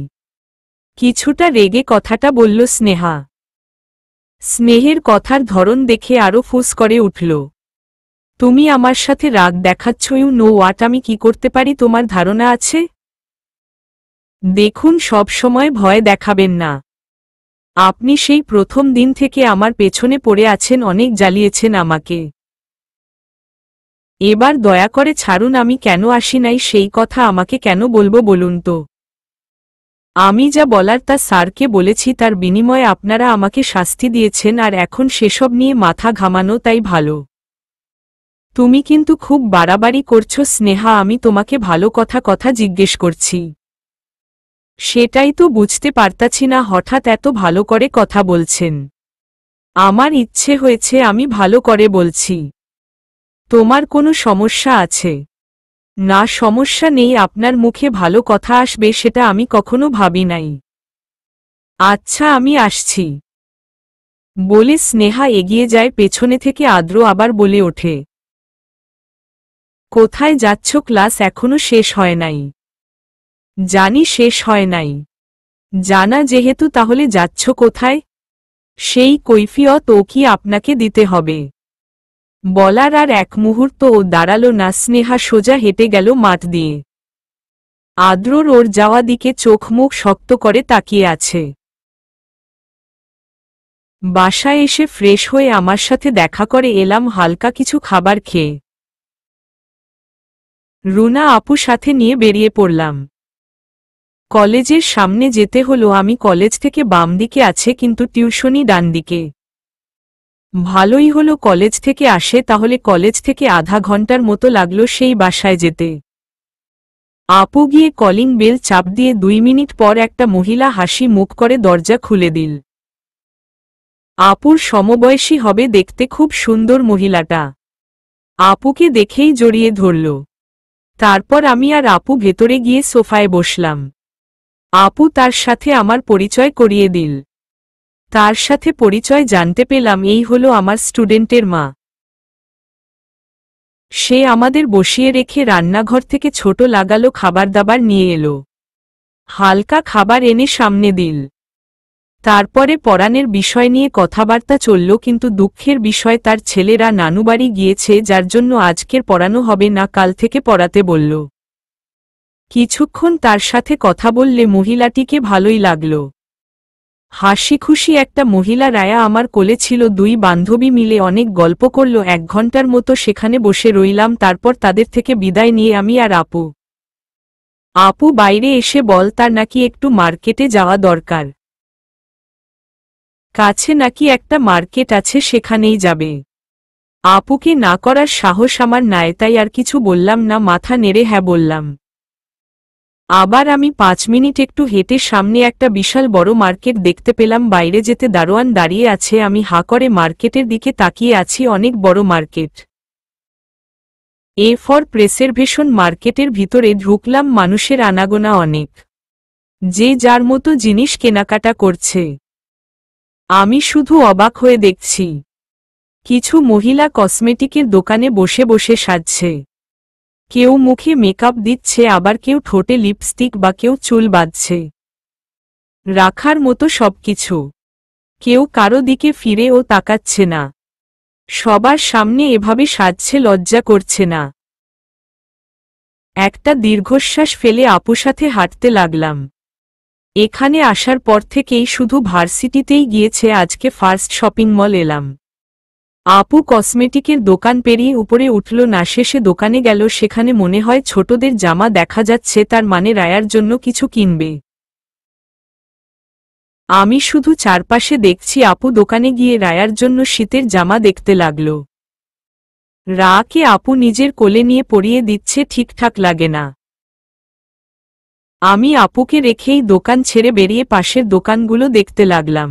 Speaker 1: কিছুটা রেগে কথাটা বলল স্নেহা। স্নেহের কথার ধরন দেখে আরো ফুস করে উঠল। তুমি আমার সাথে রাগ দেখাচ্ছ? ইউ নো হোয়াট আমি কি করতে পারি তোমার ধারণা আছে? দেখুন, সব সময় ভয় দেখাবেন না। আপনি সেই প্রথম দিন থেকে আমার পেছনে পড়ে আছেন, অনেক জ্বালিয়েছেন আমাকে। এবার দয়া করে ছাড়ুন। আমি কেন আসি নাই সেই কথা আমাকে কেন বলবো বলুন তো? আমি যা বলার তা স্যারকে বলেছি, তার বিনিময়ে আপনারা আমাকে শাস্তি দিয়েছেন, আর এখন সেসব নিয়ে মাথা ঘামানো তাই ভালো। তুমি কিন্তু খুব বাড়াবাড়ি করছো স্নেহা। আমি তোমাকে ভালো কথা জিজ্ঞেস করছি। সেটাই তো বুঝতে পারতাছি না, হঠাৎ এত ভালো করে কথা বলছেন। আমার ইচ্ছে হয়েছে, আমি ভালো করে বলছি। তোমার কোনো সমস্যা আছে? না, সমস্যা নেই। আপনার মুখে ভালো কথা আসবে সেটা আমি কখনো ভাবি নাই। আচ্ছা, আমি আসছি বলে স্নেহা এগিয়ে যায়। পেছনে থেকে আদ্র আবার বলে ওঠে, কোথায় যাচ্ছ? ক্লাস এখনো শেষ হয় নাই। জানি শেষ হয় নাই। জানা যেহেতু তাহলে যাচ্ছ কোথায়? সেই কৈফিয়ত ও কি আপনাকে দিতে হবে? বলার আর এক মুহূর্ত ও দাঁড়ালো না। স্নেহা সোজা হেঁটে গেল মাঠ দিয়ে। আদ্রর ওর যাওয়া দিকে চোখ মুখ শক্ত করে তাকিয়ে আছে। বাসায় এসে ফ্রেশ হয়ে আমার সাথে দেখা করে এলাম হালকা কিছু খাবার খেয়ে। রুনা আপু সাথে নিয়ে বেরিয়ে পড়লাম। কলেজের সামনে যেতে হলো। আমি কলেজ থেকে বাম দিকে আছে, কিন্তু টিউশনি ডান দিকে। ভালোই হলো কলেজ থেকে আসে, তাহলে কলেজ থেকে আধা ঘন্টার মতো লাগলো সেই বাসায় যেতে। আপু গিয়ে কলিং বেল চাপ দিয়ে 2 মিনিট পর একটা মহিলা হাসি মুখ করে দরজা খুলে দিল। আপুর সমবয়সী হবে দেখতে, খুব সুন্দর মহিলাটা। আপুকে দেখেই জড়িয়ে ধরল। তারপর আমি আর আপু ভেতরে গিয়ে সোফায় বসলাম। আপু তার সাথে আমার পরিচয় করিয়ে দিল। তার সাথে পরিচয় জানতে পেলাম এই হলো আমার স্টুডেন্টের মা। সে আমাদের বসিয়ে রেখে রান্নাঘর থেকে ছোট লাগালো খাবার দাবার নিয়ে এলো। হালকা খাবার এনে সামনে দিল। তারপরে পড়ানোর বিষয় নিয়ে কথাবার্তা চলল, কিন্তু দুঃখের বিষয় তার ছেলেরা নানুবাড়ি গিয়েছে, যার জন্য আজকের পড়ানো হবে না, কাল থেকে পড়াতে বলল। কিছুক্ষণ তার সাথে কথা বললে মহিলাটিকে ভালোই লাগল। হাসিখুশি একটা মহিলা। রায়া আমার কোলে ছিল। 2 বান্ধবী মিলে অনেক গল্প করল। 1 ঘন্টার মতো সেখানে বসে রইলাম। তারপর তাদের থেকে বিদায় নিয়ে আমি আর আপু বাইরে এসে বল তার নাকি একটু মার্কেটে যাওয়া দরকার। কাছে নাকি একটা মার্কেট আছে, সেখানেই যাবে। আপুকে না করার সাহস আমার নাই, তাই আর কিছু বললাম না, মাথা নেড়ে হ্যাঁ বললাম। আবার আমি 5 মিনিট একটু হেঁটে সামনে একটা বিশাল বড় মার্কেট দেখতে পেলাম। বাইরে যেতে দারোয়ান দাঁড়িয়ে আছে। আমি হাঁ করে মার্কেটের দিকে তাকিয়ে আছি। অনেক বড় মার্কেট। A for প্রেসারভেশন। মার্কেটের ভিতরে ঢুকলাম। মানুষের আনাগোনা অনেক। যে যার মতো জিনিস কেনাকাটা করছে। আমি শুধু অবাক হয়ে দেখছি। কিছু মহিলা কসমেটিকের দোকানে বসে বসে সাজছে। কেউ মুখে মেকআপ দিচ্ছে, আবার কেউ ঠোঁটে লিপস্টিক বা কেউ চুল বাঁধছে। রাখার মতো সবকিছু। কেউ কারো দিকে ফিরেও তাকাচ্ছে না। সবার সামনে এভাবে সাজছে, লজ্জা করছে না। একটা দীর্ঘশ্বাস ফেলে আপু সাথে হাঁটতে লাগলাম। এখানে আসার পর থেকেই শুধু ভার্সিটিতেই গিয়েছে, আজকে ফার্স্ট শপিং মল এলাম। আপু কসমেটিকের দোকান পেরিয়ে উপরে উঠল না। শেষে দোকানে গেল। সেখানে মনে হয় ছোটদের জামা দেখা যাচ্ছে, তার মানে রায়ার জন্য কিছু কিনবে। আমি শুধু চারপাশে দেখছি। আপু দোকানে গিয়ে রায়ার জন্য শীতের জামা দেখতে লাগল। রাকে আপু নিজের কোলে নিয়ে পরিয়ে দিচ্ছে, ঠিকঠাক লাগে না। আমি আপুকে রেখেই দোকান ছেড়ে বেরিয়ে পাশের দোকানগুলো দেখতে লাগলাম।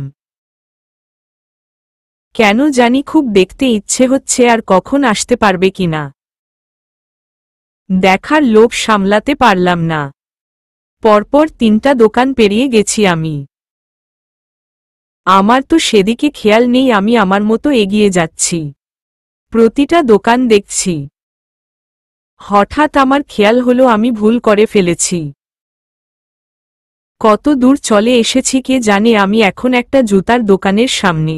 Speaker 1: কেন জানি খুব দেখতে ইচ্ছে হচ্ছে আর কখন আসতে পারবে কিনা। দেখার লোভ সামলাতে পারলাম না। পরপর 3টা দোকান পেরিয়ে গেছি আমি। আমার তো সেদিকে খেয়াল নেই, আমি আমার মতো এগিয়ে যাচ্ছি, প্রতিটা দোকান দেখছি। হঠাৎ আমার খেয়াল হলো আমি ভুল করে ফেলেছি। কত দূর চলে এসেছি কে জানে। আমি এখন একটা জুতার দোকানের সামনে।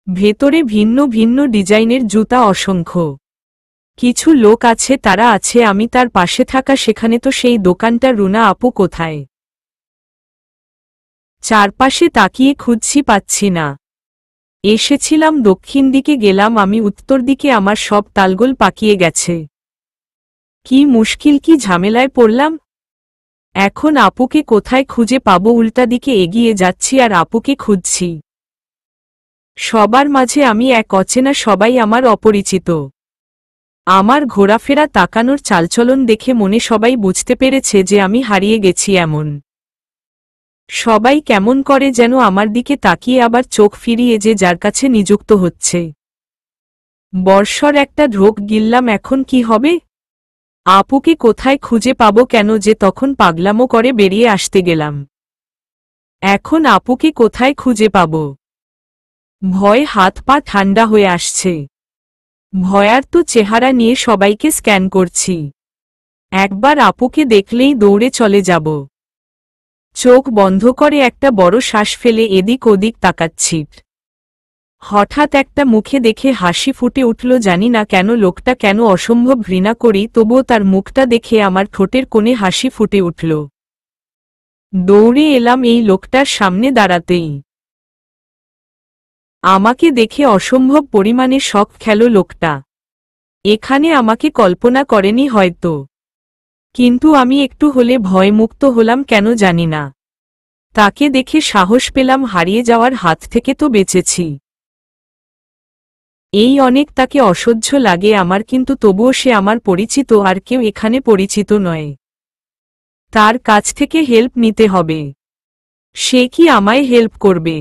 Speaker 1: ভেতরে ভিন্ন ভিন্ন ডিজাইনের জুতা অসংখ্য। কিছু লোক আছে, তারা আছে, আমি তার পাশে থাকা। সেখানে তো সেই দোকানটা। রুনা আপু কোথায়? চারপাশে তাকিয়ে খুঁজছি, পাচ্ছি না। এসেছিলাম দক্ষিণ দিকে, গেলাম আমি উত্তর দিকে। আমার সব তালগোল পাকিয়ে গেছে। কি মুশকিল, কি ঝামেলায় পড়লাম। এখন আপুকে কোথায় খুঁজে পাবো? উল্টা দিকে এগিয়ে যাচ্ছি আর আপুকে খুঁজছি। সবার মাঝে আমি এক অচেনা, সবাই আমার অপরিচিত। আমার ঘোরাফেরা, তাকানোর চালচলন দেখে মনে সবাই বুঝতে পেরেছে যে আমি হারিয়ে গেছি। এমন সবাই কেমন করে যেন আমার দিকে তাকিয়ে আবার চোখ ফিরিয়ে যে যার কাছে নিযুক্ত হচ্ছে। বর্ষর একটা ঢোক গিললাম। এখন কি হবে? আপুকে কোথায় খুঁজে পাবো? কেন যে তখন পাগলামো করে বেরিয়ে আসতে গেলাম। এখন আপুকে কোথায় খুঁজে পাবো? ভয়ে হাত পা ঠান্ডা হয়ে আসছে। ভয়ার্ত চেহারা নিয়ে সবাইকে স্ক্যান করছি। একবার আপুকে দেখলেই দৌড়ে চলে যাব। চোখ বন্ধ করে একটা বড় শ্বাস ফেলে এদিক ওদিক তাকাচ্ছি। হঠাৎ একটা মুখে দেখে হাসি ফুটে উঠল। জানি না কেন, লোকটা কেন অসম্ভব ঘৃণা করি, তবুও তার মুখটা দেখে আমার ঠোঁটের কোণে হাসি ফুটে উঠল। দৌড়ে এলাম এই লোকটার সামনে দাঁড়াতেই। আমাকে দেখে অসম্ভব পরিমাণে শক খেল লোকটা। এখানে আমাকে কল্পনা করেনি হয়তো, কিন্তু আমি একটু হলে ভয়মুক্ত হলাম কেন জানি না। তাকে দেখে সাহস পেলাম, হারিয়ে যাওয়ার হাত থেকে তো বেঁচেছি। এই অনেক তাকে অসহ্য লাগে আমার, কিন্তু তবুও সে আমার পরিচিত, আর কেউ এখানে পরিচিত নয়। তার কাছ থেকে হেল্প নিতে হবে। সে কি আমায় হেল্প করবে?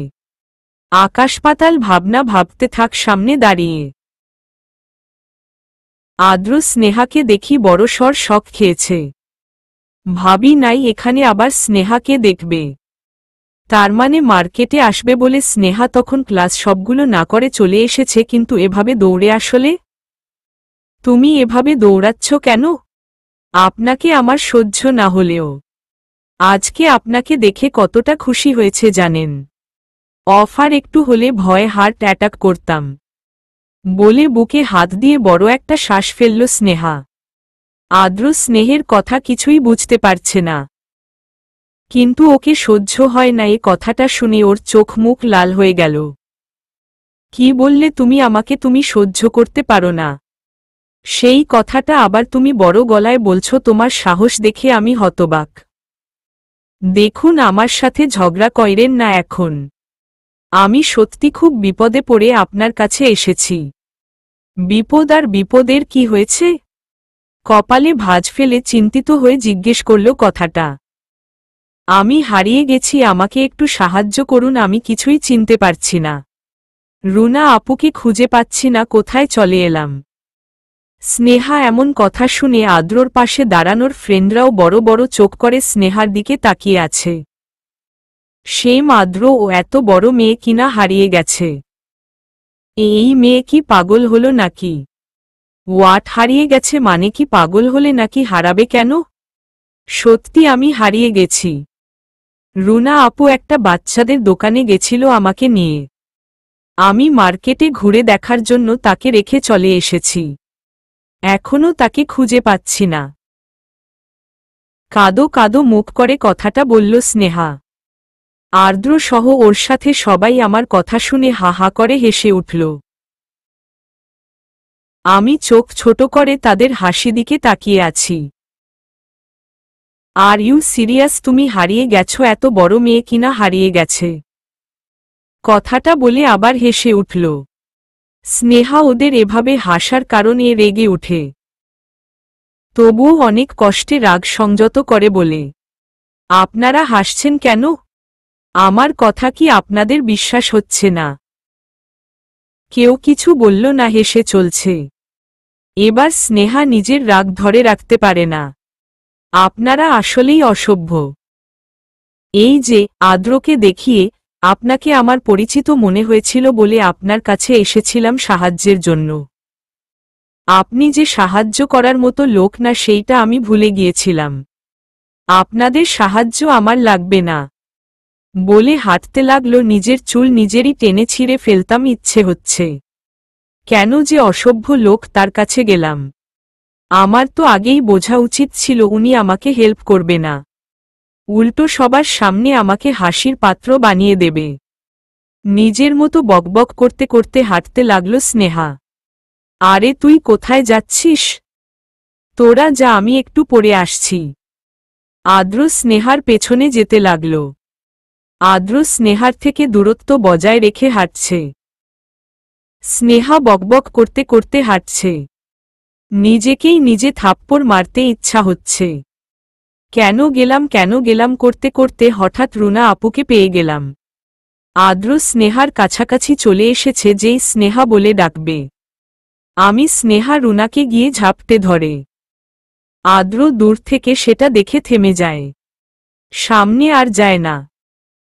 Speaker 1: আকাশপাতাল ভাবনা ভাবতে থাক সামনে দাঁড়িয়ে। আদ্র স্নেহাকে দেখি বড়সড় শক খেয়েছে। ভাবি নাই এখানে আবার স্নেহাকে দেখবে। তার মানে মার্কেটে আসবে বলে স্নেহা তখন ক্লাস সবগুলো না করে চলে এসেছে, কিন্তু এভাবে দৌড়ে আসলে? তুমি এভাবে দৌড়াচ্ছ কেন? আপনাকে আমার সহ্য না হলেও আজকে আপনাকে দেখে কতটা খুশি হয়েছে জানেন। অফার একটু হলে ভয়ে হার্ট অ্যাটাক করতাম, বলে বুকে হাত দিয়ে বড় একটা শ্বাস ফেলল স্নেহা। আদ্র স্নেহের কথা কিছুই বুঝতে পারছে না, কিন্তু ওকে সহ্য হয় না। এ কথাটা শুনে ওর চোখ মুখ লাল হয়ে গেল। কি বললে তুমি আমাকে? তুমি সহ্য করতে পারো না? সেই কথাটা আবার তুমি বড় গলায় বলছো? তোমার সাহস দেখে আমি হতবাক। দেখুন, আমার সাথে ঝগড়া কইরেন না এখন। আমি সত্যি খুব বিপদে পড়ে আপনার কাছে এসেছি। বিপদ? আর বিপদের কি হয়েছে? কপালে ভাঁজ ফেলে চিন্তিত হয়ে জিজ্ঞেস করল কথাটা। আমি হারিয়ে গেছি, আমাকে একটু সাহায্য করুন, আমি কিছুই চিনতে পারছি না। রুনা আপুকে খুঁজে পাচ্ছি না, কোথায় চলে এলাম। স্নেহা এমন কথা শুনে আদ্রর পাশে দাঁড়ানোর ফ্রেন্ডরাও বড় বড় চোখ করে স্নেহার দিকে তাকিয়ে আছে। সেম আদ্র, ও এত বড় মেয়ে কিনা হারিয়ে গেছে। এই মেয়ে কি পাগল হলো নাকি? ওয়াট, হারিয়ে গেছে মানে কি? পাগল হলে নাকি হারাবে কেন? সত্যি আমি হারিয়ে গেছি। রুনা আপু একটা বাচ্চাদের দোকানে গেছিল আমাকে নিয়ে। আমি মার্কেটে ঘুরে দেখার জন্য তাকে রেখে চলে এসেছি। এখনো তাকে খুঁজে পাচ্ছি না। কাঁদো কাঁদো মুখ করে কথাটা বলল স্নেহা। আর্দ্র সহ ওর সাথে সবাই আমার কথা শুনে হা হা করে হেসে উঠল। আমি চোখ ছোট করে তাদের হাসি দিকে তাকিয়ে আছি। Are you serious? তুমি হারিয়ে গেছো? এত বড় মেয়ে কিনা হারিয়ে গেছে? কথাটা বলে আবার হেসে উঠল। স্নেহা ওদের এভাবে হাসার কারণে রেগে উঠে। তবুও অনেক কষ্টে রাগ সংযত করে বলে, আপনারা হাসছেন কেন? আমার কথা কি আপনাদের বিশ্বাস হচ্ছে না? কেউ কিছু বলল না, হেসে চলছে। এবার স্নেহা নিজের রাগ ধরে রাখতে পারে না। আপনারা আসলেই অসভ্য। এই যে আদ্রকে দেখিয়ে আপনাকে আমার পরিচিত মনে হয়েছিল বলে আপনার কাছে এসেছিলাম সাহায্যের জন্য। আপনি যে সাহায্য করার মতো লোক না সেইটা আমি ভুলে গিয়েছিলাম। আপনাদের সাহায্য আমার লাগবে না বলে হাঁটতে লাগলো। নিজের চুল নিজেরই টেনে ছিঁড়ে ফেলতাম ইচ্ছে হচ্ছে। কেন যে অসভ্য লোক তার কাছে গেলাম। আমার তো আগেই বোঝা উচিত ছিল উনি আমাকে হেল্প করবে না, উল্টো সবার সামনে আমাকে হাসির পাত্র বানিয়ে দেবে। নিজের মতো বকবক করতে করতে হাঁটতে লাগলো স্নেহা। আরে তুই কোথায় যাচ্ছিস? তোরা যা, আমি একটু পরে আসছি। আদ্র স্নেহার পেছনে যেতে লাগল। আদ্র স্নেহার থেকে দূরত্ব বজায় রেখে হাঁটছে। স্নেহা বকবক করতে করতে হাঁটছে। নিজেকেই নিজে থাপ্পড় মারতে ইচ্ছা হচ্ছে। কেন গেলাম করতে করতে হঠাৎ রুনা আপুকে পেয়ে গেলাম। আদ্র স্নেহার কাছাকাছি চলে এসেছে, যেই স্নেহা বলে ডাকবে আমি স্নেহা রুনাকে গিয়ে ঝাপটে ধরে। আদ্র দূর থেকে সেটা দেখে থেমে যায়, সামনে আর যায় না।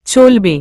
Speaker 1: চলবে।